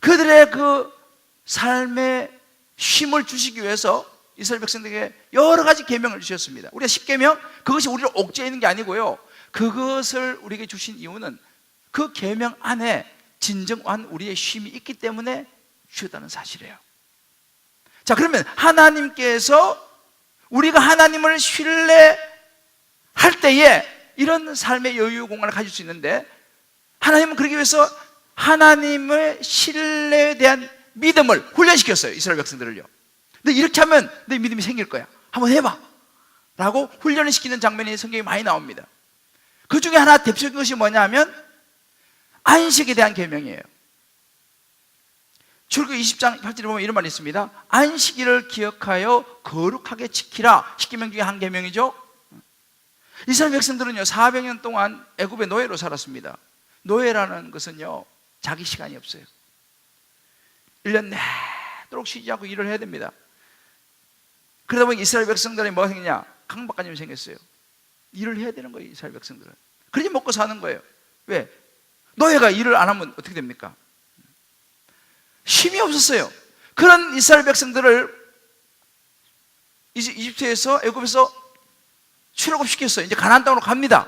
그들의 그 삶의 쉼을 주시기 위해서 이스라엘 백성들에게 여러 가지 계명을 주셨습니다. 우리가 10계명, 그것이 우리를 옥죄이는 게 아니고요, 그것을 우리에게 주신 이유는 그 계명 안에 진정한 우리의 쉼이 있기 때문에 주셨다는 사실이에요. 자, 그러면 하나님께서 우리가 하나님을 신뢰할 때에 이런 삶의 여유 공간을 가질 수 있는데, 하나님은 그러기 위해서 하나님의 신뢰에 대한 믿음을 훈련시켰어요, 이스라엘 백성들을요. 근데 이렇게 하면 내 믿음이 생길 거야, 한번 해봐 라고 훈련을 시키는 장면이 성경에 많이 나옵니다. 그 중에 하나 대표적인 것이 뭐냐 하면 안식에 대한 계명이에요. 출애굽기 20장 8절에 보면 이런 말이 있습니다. 안식일을 기억하여 거룩하게 지키라. 10계명 중에 한 계명이죠. 이스라엘 백성들은요, 400년 동안 애굽의 노예로 살았습니다. 노예라는 것은요, 자기 시간이 없어요. 1년 내도록 쉬지 않고 일을 해야 됩니다. 그러다 보니 이스라엘 백성들이 뭐가 생기냐? 강박관념이 생겼어요. 일을 해야 되는 거예요, 이스라엘 백성들은. 그러니 먹고 사는 거예요. 왜? 노예가 일을 안 하면 어떻게 됩니까? 쉼이 없었어요. 그런 이스라엘 백성들을 이집트에서, 애굽에서 출애굽시켰어요. 이제 가나안 땅으로 갑니다.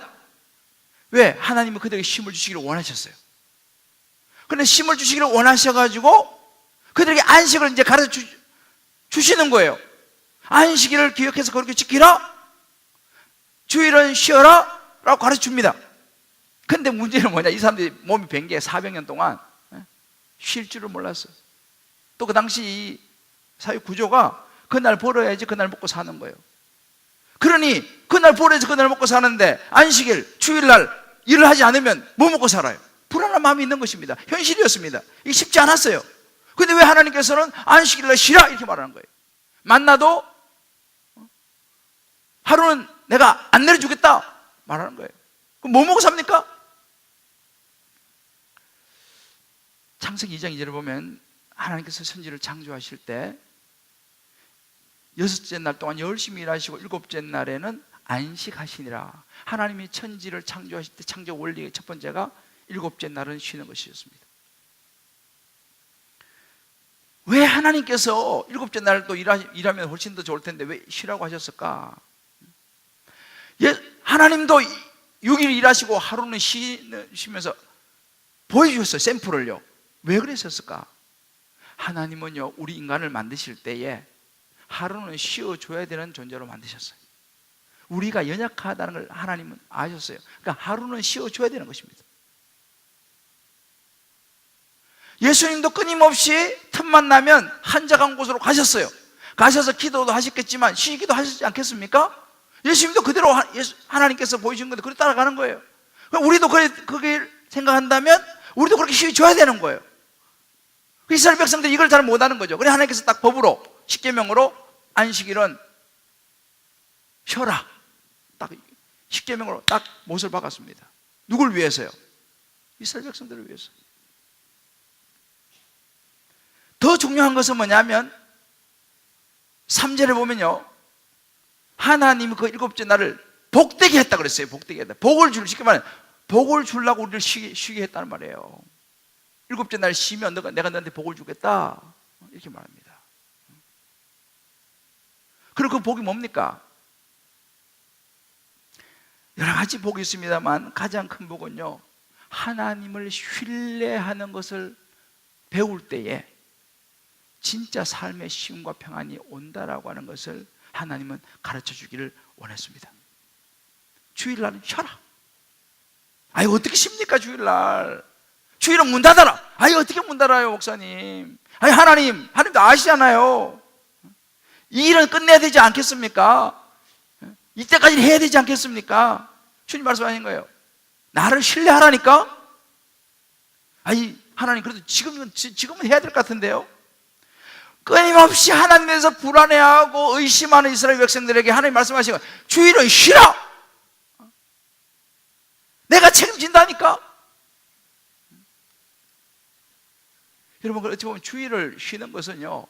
왜? 하나님은 그들에게 쉼을 주시기를 원하셨어요. 그런데 쉼을 주시기를 원하셔가지고 그들에게 안식을 이제 가르쳐 주시는 거예요. 안식일을 기억해서 그렇게 지키라, 주일은 쉬어라 라고 가르쳐 줍니다. 근데 문제는 뭐냐? 이 사람들이 몸이 밴 게 400년 동안 쉴 줄을 몰랐어요. 또 그 당시 이 사회 구조가 그날 벌어야지 그날 먹고 사는 거예요. 그러니 그날 벌어야지 그날 먹고 사는데 안식일, 주일날 일을 하지 않으면 뭐 먹고 살아요? 불안한 마음이 있는 것입니다. 현실이었습니다. 이게 쉽지 않았어요. 근데 왜 하나님께서는 안식일날 쉬라 이렇게 말하는 거예요? 만나도 하루는 내가 안 내려주겠다 말하는 거예요. 그럼 뭐 먹고 삽니까? 창세기 2장 2절을 보면 하나님께서 천지를 창조하실 때 여섯째 날 동안 열심히 일하시고 일곱째 날에는 안식하시니라. 하나님이 천지를 창조하실 때 창조 원리의 첫 번째가 일곱째 날은 쉬는 것이었습니다. 왜 하나님께서 일곱째 날을 또 일하면 훨씬 더 좋을 텐데 왜 쉬라고 하셨을까? 하나님도 6일 일하시고 하루는 쉬면서 보여주셨어요. 샘플을요. 왜 그랬었을까? 하나님은요, 우리 인간을 만드실 때에 하루는 쉬어줘야 되는 존재로 만드셨어요. 우리가 연약하다는 걸 하나님은 아셨어요. 그러니까 하루는 쉬어줘야 되는 것입니다. 예수님도 끊임없이 틈만 나면 한적한 곳으로 가셨어요. 가셔서 기도도 하셨겠지만 쉬기도 하시지 않겠습니까? 예수님도 그대로 하나님께서 보여주신 건데 그렇게 따라가는 거예요. 우리도 그렇게 생각한다면 우리도 그렇게 쉬어줘야 되는 거예요. 이스라엘 백성들이 이걸 잘 못하는 거죠. 그래서 하나님께서 딱 법으로 십계명으로 안식일은 쉬어라. 딱 십계명으로 딱 못을 박았습니다. 누굴 위해서요? 이스라엘 백성들을 위해서. 더 중요한 것은 뭐냐면 3절에 보면요, 하나님이 그 일곱째 날을 복되게 했다 그랬어요. 복되게 했다. 쉽게 말하면 복을 주려고 우리를 쉬게 했다는 말이에요. 일곱째 날 쉬면 내가 너한테 복을 주겠다 이렇게 말합니다. 그럼 그 복이 뭡니까? 여러 가지 복이 있습니다만 가장 큰 복은요, 하나님을 신뢰하는 것을 배울 때에 진짜 삶의 시험과 평안이 온다라고 하는 것을 하나님은 가르쳐 주기를 원했습니다. 주일날은 쉬어라. 아니 어떻게 쉽니까? 주일은 문 닫아라. 아니 어떻게 문 닫아요 목사님? 아니 하나님도 아시잖아요. 이 일은 끝내야 되지 않겠습니까? 이때까지 해야 되지 않겠습니까? 주님 말씀하신 거예요. 나를 신뢰하라니까? 아니 하나님 그래도 지금은 해야 될 것 같은데요. 끊임없이 하나님에서 불안해하고 의심하는 이스라엘 백성들에게 하나님 말씀하신 거예요. 주일은 쉬라. 내가 책임진다니까. 여러분 어찌 보면 주일을 쉬는 것은요,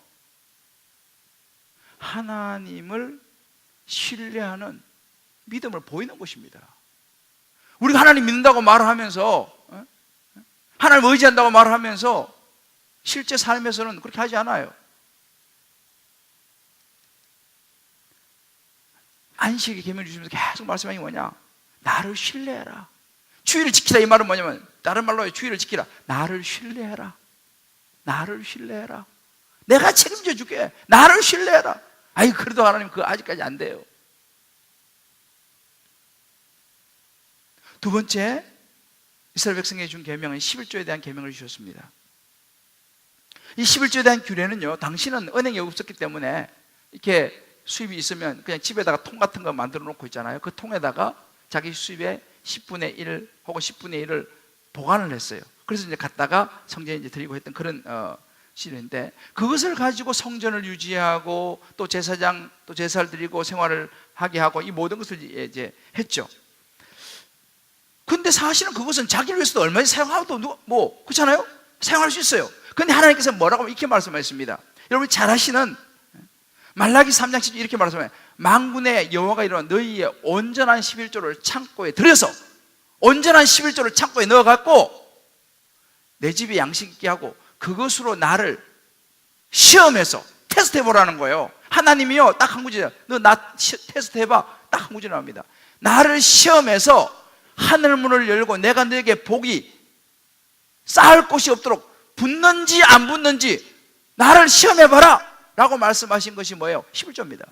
하나님을 신뢰하는 믿음을 보이는 것입니다. 우리가 하나님 믿는다고 말을 하면서, 하나님 의지한다고 말을 하면서 실제 삶에서는 그렇게 하지 않아요. 안식의 계명을 주시면서 계속 말씀하신 게 뭐냐? 나를 신뢰해라. 주일을 지키라 이 말은 뭐냐면 다른 말로 주일을 지키라. 나를 신뢰해라. 나를 신뢰해라. 내가 책임져 줄게. 나를 신뢰해라. 아이 그래도 하나님 그거 아직까지 안 돼요. 두 번째, 이스라엘 백성에게 준 계명은 11조에 대한 계명을 주셨습니다. 이 11조에 대한 규례는요, 당시는 은행이 없었기 때문에 이렇게 수입이 있으면 그냥 집에다가 통 같은 거 만들어 놓고 있잖아요. 그 통에다가 자기 수입의 10분의 1 혹은 10분의 1을 보관을 했어요. 그래서 이제 갔다가 성전에 이제 드리고 했던 그런 시대인데, 그것을 가지고 성전을 유지하고 또 제사장 또 제사를 드리고 생활을 하게 하고 이 모든 것을 이제 했죠. 근데 사실은 그것은 자기를 위해서도 얼마든지 사용하고도 그렇잖아요? 사용할 수 있어요. 근데 하나님께서 뭐라고 이렇게 말씀하셨습니다. 여러분 잘 아시는 말라기 3장 10절 이렇게 말씀해요. 만군의 여호와가 이르노 너희의 온전한 11조를 창고에 들여서 온전한 11조를 창고에 넣어갖고 내 집에 양식 있게 하고 그것으로 나를 시험해서 테스트해보라는 거예요. 하나님이요 딱 한 구절, 너 나 테스트해봐. 딱 한 구절 나옵니다. 나를 시험해서 하늘문을 열고 내가 너에게 복이 쌓을 곳이 없도록 붙는지 안 붙는지 나를 시험해봐라 라고 말씀하신 것이 뭐예요? 11조입니다.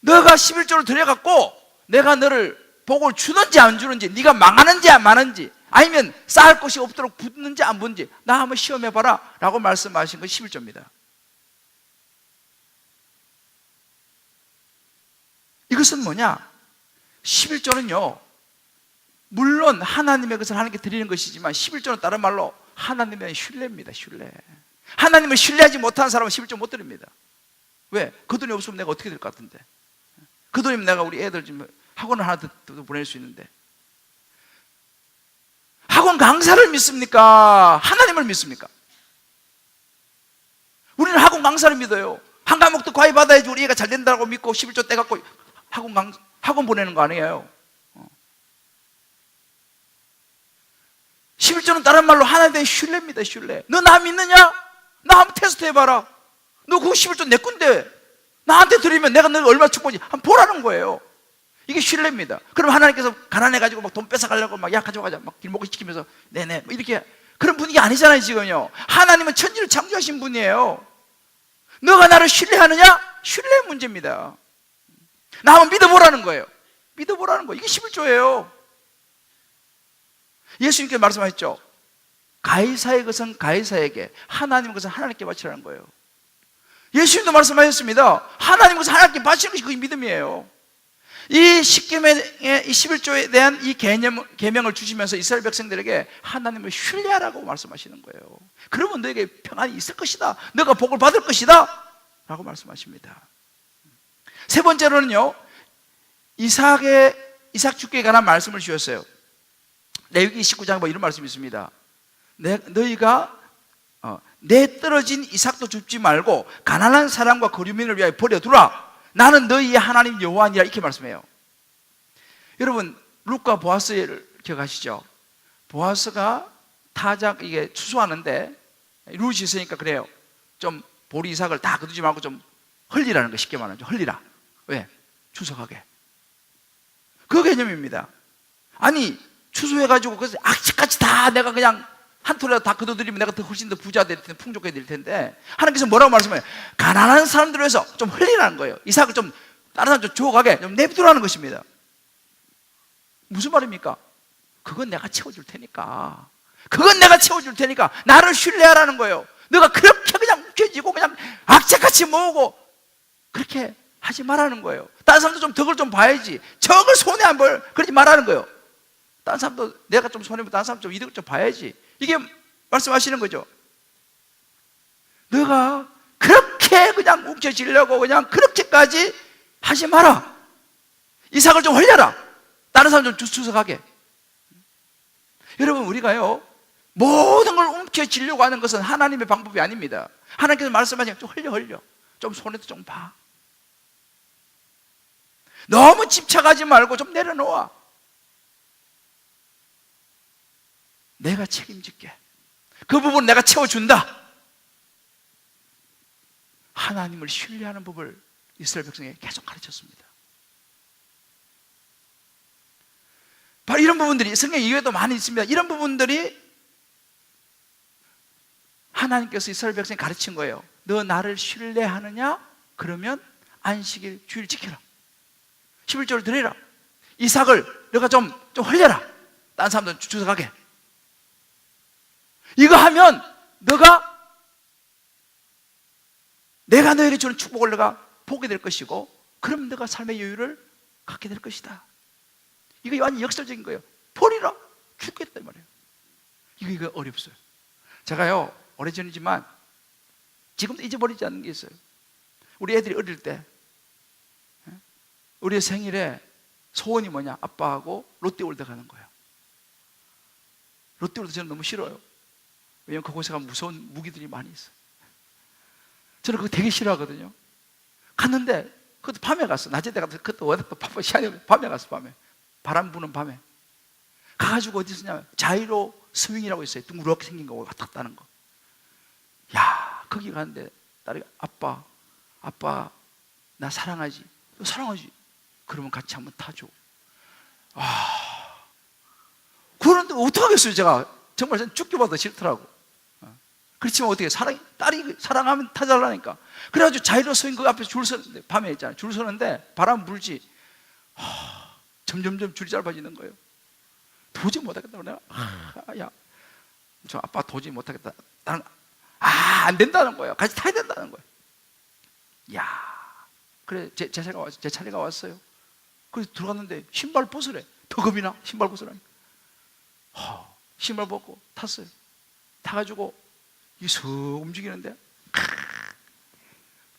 너가 11조를 들여갖고 내가 너를 복을 주는지 안 주는지, 네가 망하는지 안 망하는지, 아니면 쌓을 곳이 없도록 붙는지 안 붙는지 나 한번 시험해봐라 라고 말씀하신 것이 11조입니다. 이것은 뭐냐? 11조는요 물론 하나님의 것을 하나님께 드리는 것이지만 11조는 다른 말로 하나님의 신뢰입니다. 신뢰. 하나님을 신뢰하지 못하는 사람은 11조 못 드립니다. 왜? 그 돈이 없으면 내가 어떻게 될 것 같은데? 그 돈이면 내가 우리 애들 좀 학원을 하나 더 보낼 수 있는데. 학원 강사를 믿습니까? 하나님을 믿습니까? 우리는 학원 강사를 믿어요. 한 과목도 과외 받아야지 우리 애가 잘 된다고 믿고 11조 떼갖고 학원 보내는 거 아니에요. 11조는 다른 말로 하나님에 대한 신뢰입니다. 신뢰. 너 나 믿느냐? 나 한번 테스트 해봐라. 너 그 11조 내 건데 나한테 드리면 내가 너 얼마나 축복이지 한번 보라는 거예요. 이게 신뢰입니다. 그럼 하나님께서 가난해가지고 막 돈 뺏어가려고 막 야 가져가자 막 길목을 시키면서 네네 뭐 이렇게 그런 분위기 아니잖아요 지금요. 하나님은 천지를 창조하신 분이에요. 너가 나를 신뢰하느냐? 신뢰의 문제입니다. 나 한번 믿어보라는 거예요. 믿어보라는 거예요. 이게 11조예요. 예수님께서 말씀하셨죠. 가이사의 것은 가이사에게, 하나님의 것은 하나님께 바치라는 거예요. 예수님도 말씀하셨습니다. 하나님의 것은 하나님께 바치는 것이 그게 믿음이에요. 이 십계명의 이 11조에 대한 이 계명을 주시면서 이스라엘 백성들에게 하나님을 신뢰하라고 말씀하시는 거예요. 그러면 너에게 평안이 있을 것이다. 너가 복을 받을 것이다 라고 말씀하십니다. 세 번째로는요, 이삭 죽기에 관한 말씀을 주셨어요. 레위기 19장 뭐 이런 말씀이 있습니다. 너희가 내 떨어진 이삭도 줍지 말고 가난한 사람과 거류민을 위하여 버려두라. 나는 너희의 하나님 여호와니라 이렇게 말씀해요. 여러분 룻과 보아스를 기억하시죠? 보아스가 타작 이게 추수하는데 룻이 있으니까 그래요. 좀 보리 이삭을 다 거두지 말고 좀 흘리라는 거, 쉽게 말하면 좀 흘리라. 왜? 추석하게. 그 개념입니다. 아니 추수해가지고 그래서 악착같이 다 내가 그냥 한 톨이라도 다 거둬들이면 내가 더 훨씬 더 부자 될 텐데 풍족해 될 텐데 하나님께서 뭐라고 말씀해요? 가난한 사람들을 위해서 좀 흘리라는 거예요. 이삭을 좀 다른 사람 좀 주워가게 좀 내비두라는 것입니다. 무슨 말입니까? 그건 내가 채워줄 테니까, 그건 내가 채워줄 테니까 나를 신뢰하라는 거예요. 너가 그렇게 그냥 움켜쥐고 그냥 악착같이 모으고 그렇게 하지 말라는 거예요. 다른 사람도 좀 덕을 좀 봐야지. 적을 손해 안 볼 그러지 말라는 거예요. 다른 사람도 내가 좀 손해보고 다른 사람 좀 이득을 좀 봐야지. 이게 말씀하시는 거죠. 너가 그렇게 그냥 움켜쥐려고 그냥 그렇게까지 하지 마라. 이삭을 좀 흘려라. 다른 사람 좀 주석하게. 여러분 우리가요 모든 걸 움켜쥐려고 하는 것은 하나님의 방법이 아닙니다. 하나님께서 말씀하시면 좀 흘려 좀 손해도 좀 봐. 너무 집착하지 말고 좀 내려놓아. 내가 책임질게. 그 부분 내가 채워준다. 하나님을 신뢰하는 법을 이스라엘 백성에게 계속 가르쳤습니다. 바로 이런 부분들이 성경 이외에도 많이 있습니다. 이런 부분들이 하나님께서 이스라엘 백성에 가르친 거예요. 너 나를 신뢰하느냐? 그러면 안식일 주일 지켜라. 11조를 드리라. 이삭을 너가 좀 흘려라. 다른 사람들 주석하게. 이거 하면 내가 너에게 주는 축복을 너가 보게 될 것이고, 그럼 너가 삶의 여유를 갖게 될 것이다. 이거 완전 역설적인 거예요. 버리라. 죽겠다 이 말이에요. 이거 어렵어요. 제가요 오래전이지만 지금도 잊어버리지 않는 게 있어요. 우리 애들이 어릴 때 우리 생일에 소원이 뭐냐? 아빠하고 롯데월드 가는 거예요. 롯데월드 저는 너무 싫어요. 왜냐면 그곳에 가면 무서운 무기들이 많이 있어요. 저는 그거 되게 싫어하거든요. 갔는데 그것도 밤에 갔어. 낮에 내가 그것도 워낙 또 밤에 갔어. 밤에 바람 부는 밤에 가가지고 어디 있었냐면 자이로 스윙이라고 있어요. 둥그렇게 생긴 거 왔다 갔다 하는 거. 야 거기 가는데 딸이 아빠 나 사랑하지? 사랑하지? 그러면 같이 한번 타줘. 그런데 어떡하겠어요. 제가 정말 죽기보다 싫더라고. 그렇지만 어떻게 딸이 사랑하면 타달라니까. 그래가지고 자이로 스윙 그 앞에서 줄 서는데 밤에 있잖아요. 줄 서는데 바람 불지. 점점점 줄이 짧아지는 거예요. 도저히 못하겠다. 내가 야, 저 아빠 도저히 못하겠다. 나는 안 된다는 거예요. 같이 타야 된다는 거예요. 야, 그래 제 차례가 왔어요. 그래서 들어갔는데 신발 벗으래. 더 겁이 나. 신발 벗으라니까. 신발 벗고 탔어요. 타가지고 이게 서 움직이는데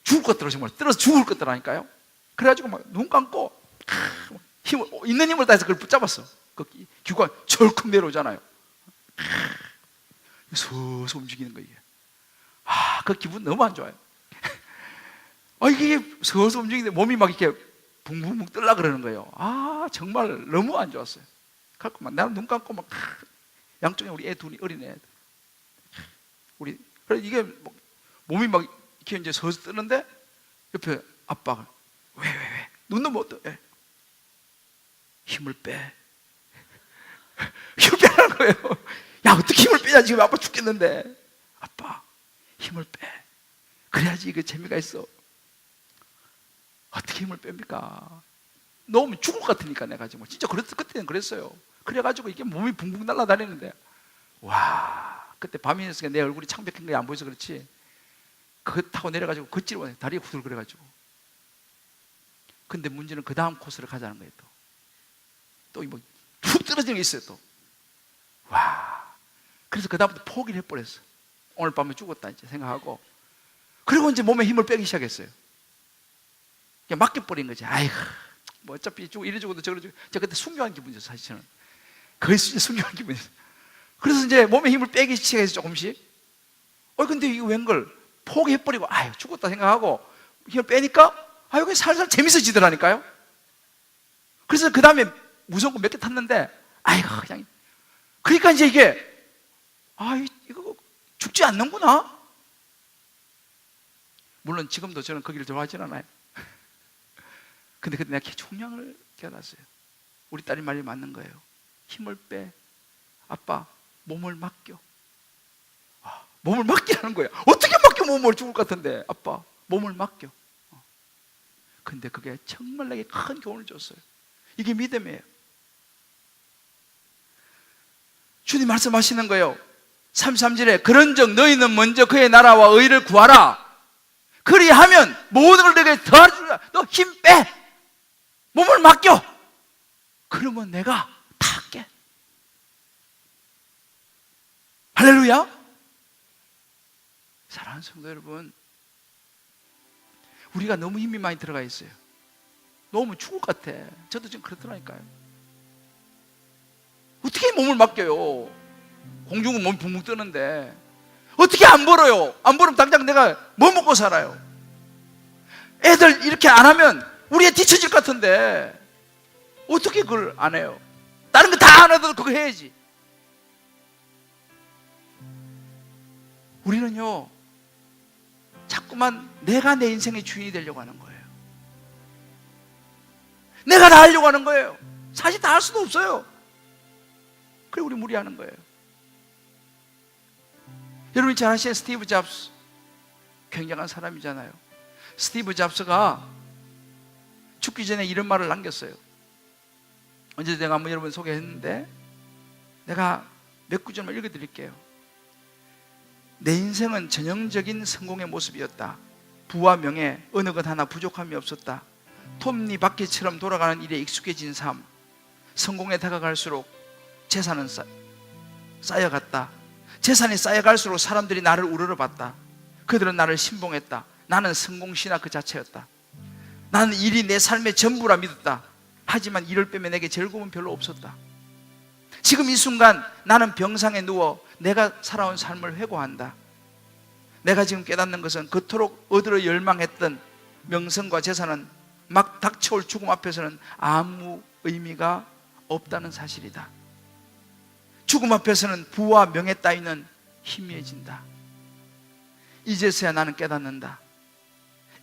죽을 것 같더라고요. 정말 떨어서 죽을 것 같더라니까요. 그래가지고 막 눈 감고 힘을, 있는 힘을 다해서 그걸 붙잡았어. 그 기구가 절컥 내려오잖아요. 서서 움직이는 거예요. 그 기분 너무 안 좋아요. 이게 서서 움직이는데 몸이 막 이렇게 붕붕붕 뜨려 그러는 거예요. 정말 너무 안 좋았어요. 그래서 막 나는 눈 감고 막 양쪽에 우리 애 둘이, 어린애 애들. 그래 이게 몸이 막 이렇게 이제 서서 뜨는데 옆에 아빠가 왜? 눈도 못 떠. 힘을 빼. 힘을 빼라는 거예요. 야, 어떻게 힘을 빼냐? 지금 아빠 죽겠는데. 아빠, 힘을 빼. 그래야지 이게 재미가 있어. 어떻게 힘을 뺍니까? 너무 죽을 것 같으니까 내가 지금 진짜 그때는 그랬어요. 그래가지고 이게 몸이 붕붕 날아다니는데, 와, 그때 밤이었으니까 내 얼굴이 창백한 게 안 보여서 그렇지. 그거 타고 내려가지고 걷지를 못해. 다리가 후들거려가지고. 근데 문제는 그 다음 코스를 가자는 거예요. 또 뭐 툭 떨어지는 게 있어요. 또 와, 그래서 그 다음부터 포기를 해버렸어. 오늘 밤에 죽었다 이제 생각하고. 그리고 이제 몸에 힘을 빼기 시작했어요. 그냥 맡겨버린 거지. 아이고, 뭐 어차피 이래 죽어도 저래 죽어도. 제가 그때 순교한 기분이었어요. 사실 저는 거의 순교한 기분이었어요. 그래서 이제 몸에 힘을 빼기 시작해서 조금씩. 근데 이거 웬걸 포기해버리고 죽었다 생각하고 힘을 빼니까 이게 살살 재밌어지더라니까요. 그래서 그 다음에 무서운 거 몇 개 탔는데 그냥, 그러니까 이제 이게 이거 죽지 않는구나. 물론 지금도 저는 거기를 좋아하진 않아요. 근데 그때 내가 총량을 깨달았어요. 우리 딸이 말이 맞는 거예요. 힘을 빼. 아빠, 몸을 맡겨. 몸을 맡기라는 거예요. 어떻게 맡겨? 몸을 죽을 것 같은데. 아빠, 몸을 맡겨. 근데 그게 정말 내게 큰 교훈을 줬어요. 이게 믿음이에요. 주님 말씀하시는 거예요. 33절에 그런즉 너희는 먼저 그의 나라와 의를 구하라. 그리하면 모든 걸 내게 더하리라. 너 힘 빼. 몸을 맡겨. 그러면 내가 다 할게. 할렐루야. 사랑하는 성도 여러분, 우리가 너무 힘이 많이 들어가 있어요. 너무 죽을 것 같아. 저도 지금 그렇더라니까요. 어떻게 몸을 맡겨요? 공중은 몸이 붕붕 뜨는데 어떻게 안 벌어요? 안 벌으면 당장 내가 뭐 먹고 살아요? 애들 이렇게 안 하면 우리 애 뒤처질 것 같은데 어떻게 그걸 안 해요? 다른 거 다 안 해도 그거 해야지. 우리는요, 자꾸만 내가 내 인생의 주인이 되려고 하는 거예요. 내가 다 하려고 하는 거예요. 사실 다 할 수도 없어요. 그리고 우리 무리하는 거예요. 여러분이 잘 아시는 스티브 잡스, 굉장한 사람이잖아요. 스티브 잡스가 죽기 전에 이런 말을 남겼어요. 언제 제가 한번 여러분 소개했는데 내가 몇 구절만 읽어드릴게요. 내 인생은 전형적인 성공의 모습이었다. 부와 명예, 어느 것 하나 부족함이 없었다. 톱니바퀴처럼 돌아가는 일에 익숙해진 삶. 성공에 다가갈수록 재산은 쌓여갔다. 재산이 쌓여갈수록 사람들이 나를 우러러봤다. 그들은 나를 신봉했다. 나는 성공신화 그 자체였다. 나는 일이 내 삶의 전부라 믿었다. 하지만 일을 빼면 내게 즐거움은 별로 없었다. 지금 이 순간 나는 병상에 누워 내가 살아온 삶을 회고한다. 내가 지금 깨닫는 것은 그토록 얻으러 열망했던 명성과 재산은 막 닥쳐올 죽음 앞에서는 아무 의미가 없다는 사실이다. 죽음 앞에서는 부와 명예 따위는 희미해진다. 이제서야 나는 깨닫는다.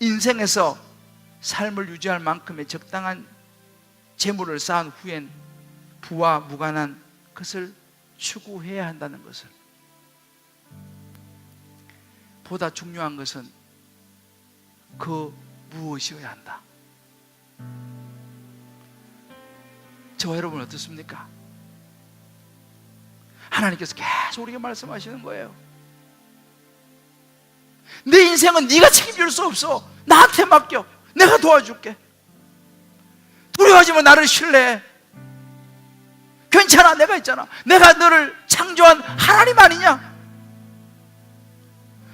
인생에서 삶을 유지할 만큼의 적당한 재물을 쌓은 후엔 부와 무관한 것을 추구해야 한다는 것을. 보다 중요한 것은 그 무엇이어야 한다. 저와 여러분 어떻습니까? 하나님께서 계속 우리에게 말씀하시는 거예요. 내 인생은 네가 책임질 수 없어. 나한테 맡겨. 내가 도와줄게. 두려워하지 마. 나를 신뢰해. 괜찮아. 내가 있잖아. 내가 너를 창조한 하나님 아니냐?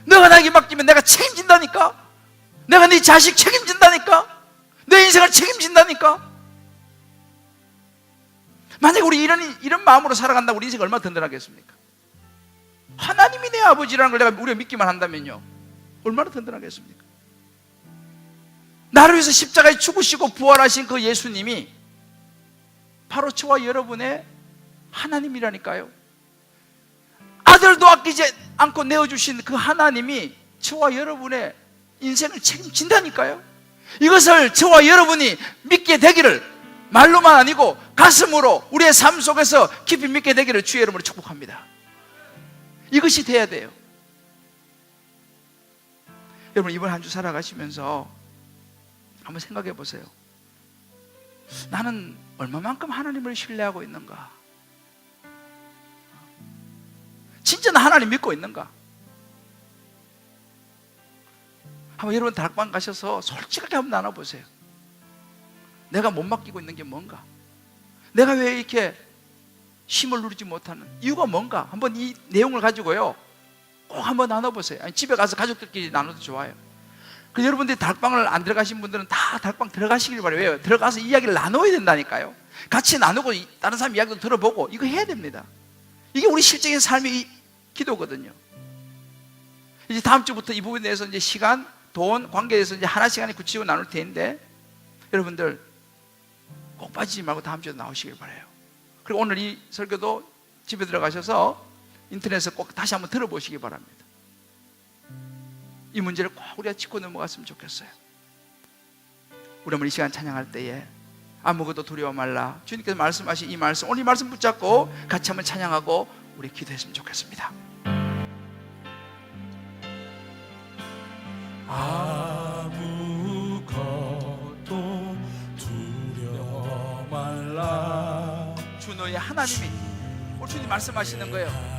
너가 나에게 맡기면 내가 책임진다니까. 내가 네 자식 책임진다니까. 내 인생을 책임진다니까. 만약에 우리 이런 마음으로 살아간다면 우리 인생이 얼마나 든든하겠습니까? 하나님이 내 아버지라는 걸 우리가 믿기만 한다면요, 얼마나 든든하겠습니까? 나를 위해서 십자가에 죽으시고 부활하신 그 예수님이 바로 저와 여러분의 하나님이라니까요. 아들도 아끼지 않고 내어주신 그 하나님이 저와 여러분의 인생을 책임진다니까요. 이것을 저와 여러분이 믿게 되기를, 말로만 아니고 가슴으로 우리의 삶 속에서 깊이 믿게 되기를 주의 이름으로 축복합니다. 이것이 돼야 돼요. 여러분, 이번 한 주 살아가시면서 한번 생각해 보세요. 나는 얼마만큼 하나님을 신뢰하고 있는가? 진짜 나 하나님 믿고 있는가? 한번 여러분 다락방 가셔서 솔직하게 한번 나눠보세요. 내가 못 맡기고 있는 게 뭔가? 내가 왜 이렇게 힘을 누리지 못하는 이유가 뭔가? 한번 이 내용을 가지고요, 꼭 한번 나눠보세요. 아니, 집에 가서 가족들끼리 나눠도 좋아요. 그 여러분들이 다락방을 안 들어가신 분들은 다 다락방 들어가시길 바라요. 왜요? 들어가서 이야기를 나눠야 된다니까요. 같이 나누고 다른 사람 이야기도 들어보고 이거 해야 됩니다. 이게 우리 실적인 삶의 기도거든요. 이제 다음 주부터 이 부분에 대해서 이제 시간, 돈, 관계에 대해서 이제 하나씩 구체적으로 나눌 텐데, 여러분들 꼭 빠지지 말고 다음 주에 나오시길 바라요. 그리고 오늘 이 설교도 집에 들어가셔서 인터넷에서 꼭 다시 한번 들어보시기 바랍니다. 이 문제를 꼭 우리가 짚고 넘어갔으면 좋겠어요. 우리 한번 이 시간 찬양할 때에 아무것도 두려워 말라, 주님께서 말씀하신 이 말씀, 오늘 이 말씀 붙잡고 같이 한번 찬양하고 우리 기도했으면 좋겠습니다. 아무것도 두려워 말라. 주 너의 하나님이, 오늘 주님 말씀하시는 거예요.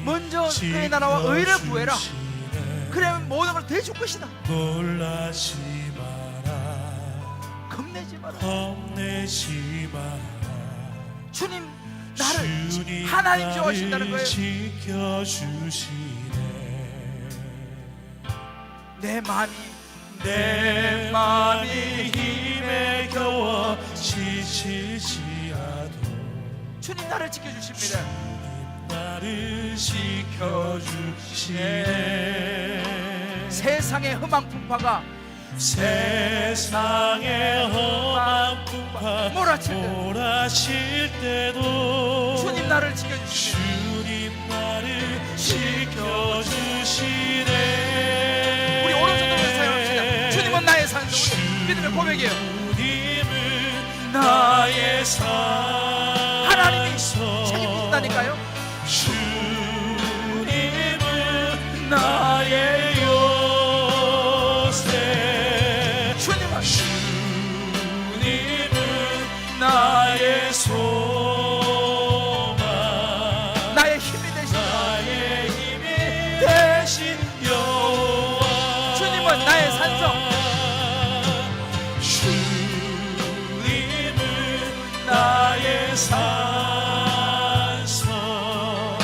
먼저 그의 나라와 의를 구해라. 그러면 모든 걸 대줄 것이다. 놀라지 마라. 겁내지 마라. 겁내지 마라. 주님 나를 하나님 좋아하신다는 거예요. 지켜주시네. 내 마음이 힘에 겨워 지치지라도 주님 나를 지켜주십니다. 나를 지켜주시네. 세상의 험한 풍파가 세상의 험한 풍파 몰아칠 때도 주님 나를 지켜주시네. 주님 나를 지켜주시네. 우리 오른손으로 사용합시다. 주님은 나의 산성. 믿음의 고백이에요. 주님은 나의 산성. 하나님이 책임진다니까요. 주님은 나의 요새. 주님은 나의 소망. 나의 힘이 되신 여호와. 주님은 나의 산성. 주님은 나의 산성.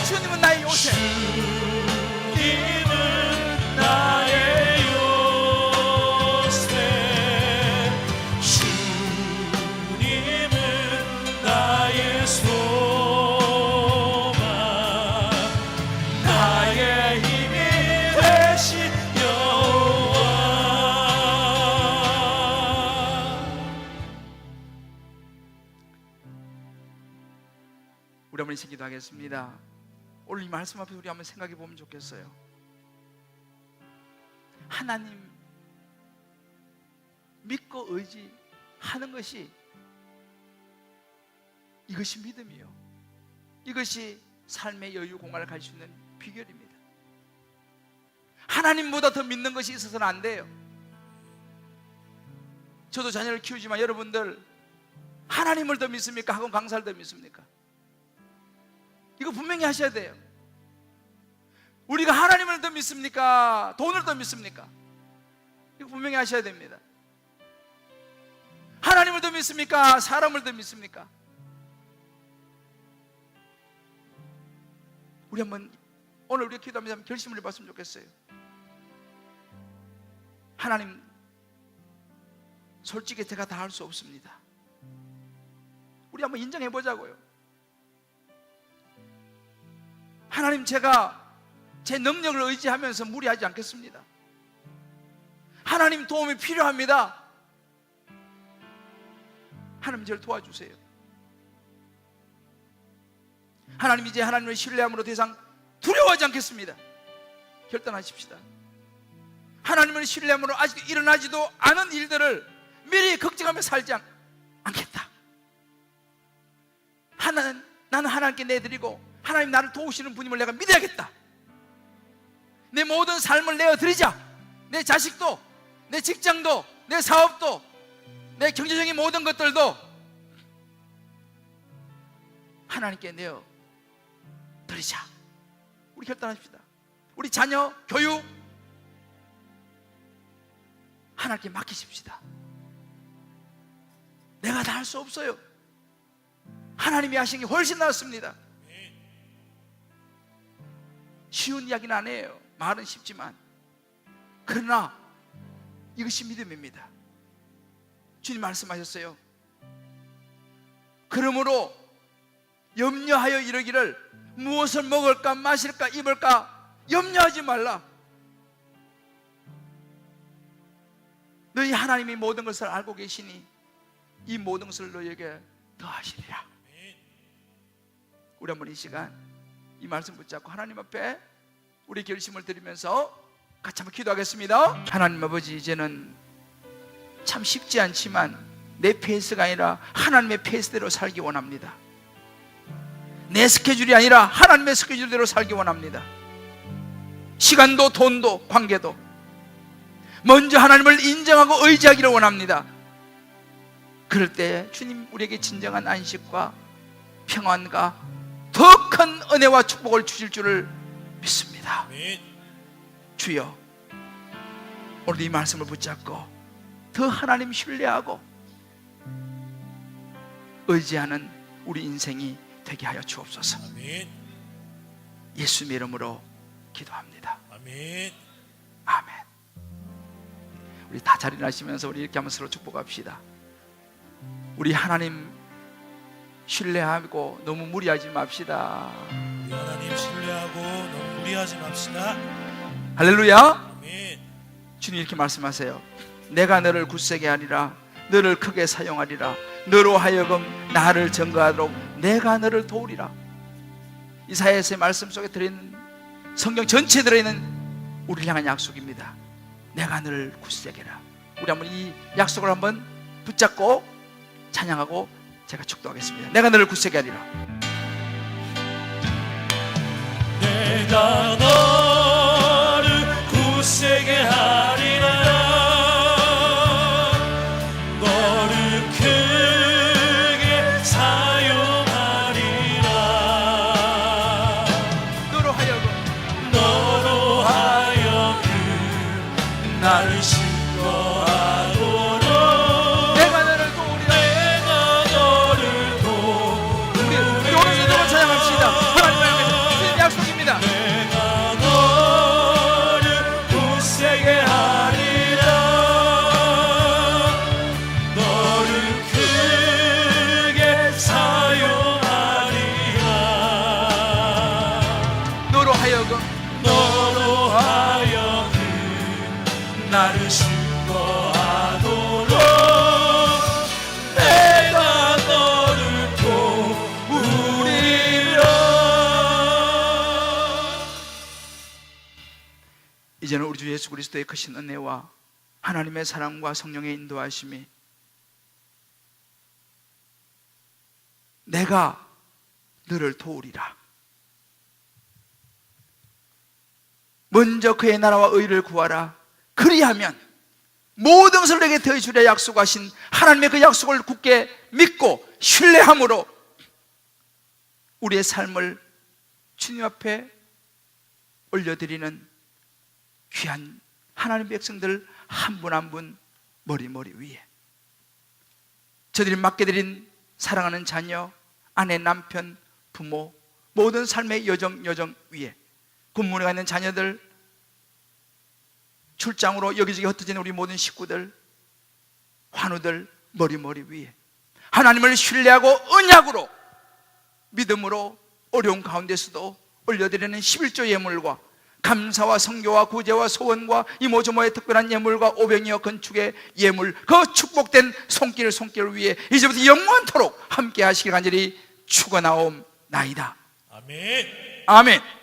주님은 나의 요새. 주님은 나의 요새. 주님은 나의 소망. 나의 힘이 되신 여호와. 우리 한번 인식 기도하겠습니다. 오늘 이 말씀 앞에서 우리 한번 생각해 보면 좋겠어요. 하나님 믿고 의지하는 것이, 이것이 믿음이요, 이것이 삶의 여유 공간을 갈 수 있는 비결입니다. 하나님보다 더 믿는 것이 있어서는 안 돼요. 저도 자녀를 키우지만 여러분들 하나님을 더 믿습니까? 학원 강사를 더 믿습니까? 이거 분명히 하셔야 돼요. 우리가 하나님을 더 믿습니까? 돈을 더 믿습니까? 이거 분명히 하셔야 됩니다. 하나님을 더 믿습니까? 사람을 더 믿습니까? 우리 한번 오늘 우리가 기도하면서 결심을 해봤으면 좋겠어요. 하나님, 솔직히 제가 다 할 수 없습니다. 우리 한번 인정해 보자고요. 하나님, 제가 제 능력을 의지하면서 무리하지 않겠습니다. 하나님 도움이 필요합니다. 하나님 저를 도와주세요. 하나님, 이제 하나님을 신뢰함으로 더 이상 두려워하지 않겠습니다. 결단하십시다. 하나님을 신뢰함으로 아직 일어나지도 않은 일들을 미리 걱정하며 살지 않겠다. 나는 하나님께 내드리고 하나님 나를 도우시는 분임을 내가 믿어야겠다. 내 모든 삶을 내어드리자. 내 자식도, 내 직장도, 내 사업도, 내 경제적인 모든 것들도 하나님께 내어드리자. 우리 결단합시다. 우리 자녀 교육 하나님께 맡기십시다. 내가 다 할 수 없어요. 하나님이 하신 게 훨씬 낫습니다. 쉬운 이야기는 아니에요. 말은 쉽지만, 그러나 이것이 믿음입니다. 주님 말씀하셨어요. 그러므로 염려하여 이르기를 무엇을 먹을까 마실까 입을까 염려하지 말라. 너희 하나님이 모든 것을 알고 계시니 이 모든 것을 너희에게 더하시리라. 우리 한번 이 시간 이 말씀 붙잡고 하나님 앞에 우리 결심을 드리면서 같이 한번 기도하겠습니다. 하나님 아버지, 이제는 참 쉽지 않지만 내 페이스가 아니라 하나님의 페이스대로 살기 원합니다. 내 스케줄이 아니라 하나님의 스케줄대로 살기 원합니다. 시간도 돈도 관계도 먼저 하나님을 인정하고 의지하기를 원합니다. 그럴 때 주님 우리에게 진정한 안식과 평안과 더 큰 은혜와 축복을 주실 줄을 믿습니다. 아멘. 주여, 오늘 이 말씀을 붙잡고 더 하나님 신뢰하고 의지하는 우리 인생이 되게 하여 주옵소서. 아멘. 예수님의 이름으로 기도합니다. 아멘. 아멘. 우리 다 자리 나시면서 우리 이렇게 한번 서로 축복합시다. 우리 하나님 신뢰하고 너무 무리하지 맙시다. 우리 하나님 신뢰하고 너무 무리하지 맙시다. 할렐루야. 아멘. 주님 이렇게 말씀하세요. 내가 너를 굳세게 하리라. 너를 크게 사용하리라. 너로 하여금 나를 증거하도록 내가 너를 도우리라. 이사야서의 말씀 속에 들어있는, 성경 전체에 들어있는 우리를 향한 약속입니다. 내가 너를 굳세게 하라. 우리 한번 이 약속을 한번 붙잡고 찬양하고 제가 축도하겠습니다. 내가 너를 굳세게 하리라. 내가 너를 굳세게 하리라. 너를 크게 사용하리라. 너로 하여금 나를 신뢰하도록 내가 너를 도우리라. 우리 오른손으로 찬양합시다. 하나님 앞에 주님 약속입니다. 내가 너를 굳세게 하리라. 너를 크게 사용하리라. 너로 하여금 나를 신뢰하도록 내가 너를 도우리라. 이제는 우리 주 예수 그리스도의 크신 은혜와 하나님의 사랑과 성령의 인도하심이 내가 너를 도우리라. 먼저 그의 나라와 의를 구하라. 그리하면 모든 것을 내게 더해주려 약속하신 하나님의 그 약속을 굳게 믿고 신뢰함으로 우리의 삶을 주님 앞에 올려드리는 귀한 하나님의 백성들 한 분 한 분 머리 위에 저들이 맡겨드린 사랑하는 자녀, 아내, 남편, 부모 모든 삶의 여정 위에 군문에 가 있는 자녀들, 출장으로 여기저기 흩어진 우리 모든 식구들, 환우들 머리 위에 하나님을 신뢰하고 언약으로 믿음으로 어려운 가운데서도 올려드리는 11조 예물과 감사와 성교와 구제와 소원과 이모저모의 특별한 예물과 오병이어 건축의 예물, 그 축복된 손길 위에 이제부터 영원토록 함께 하시길 간절히 축원하옵나이다. 아멘. 아멘.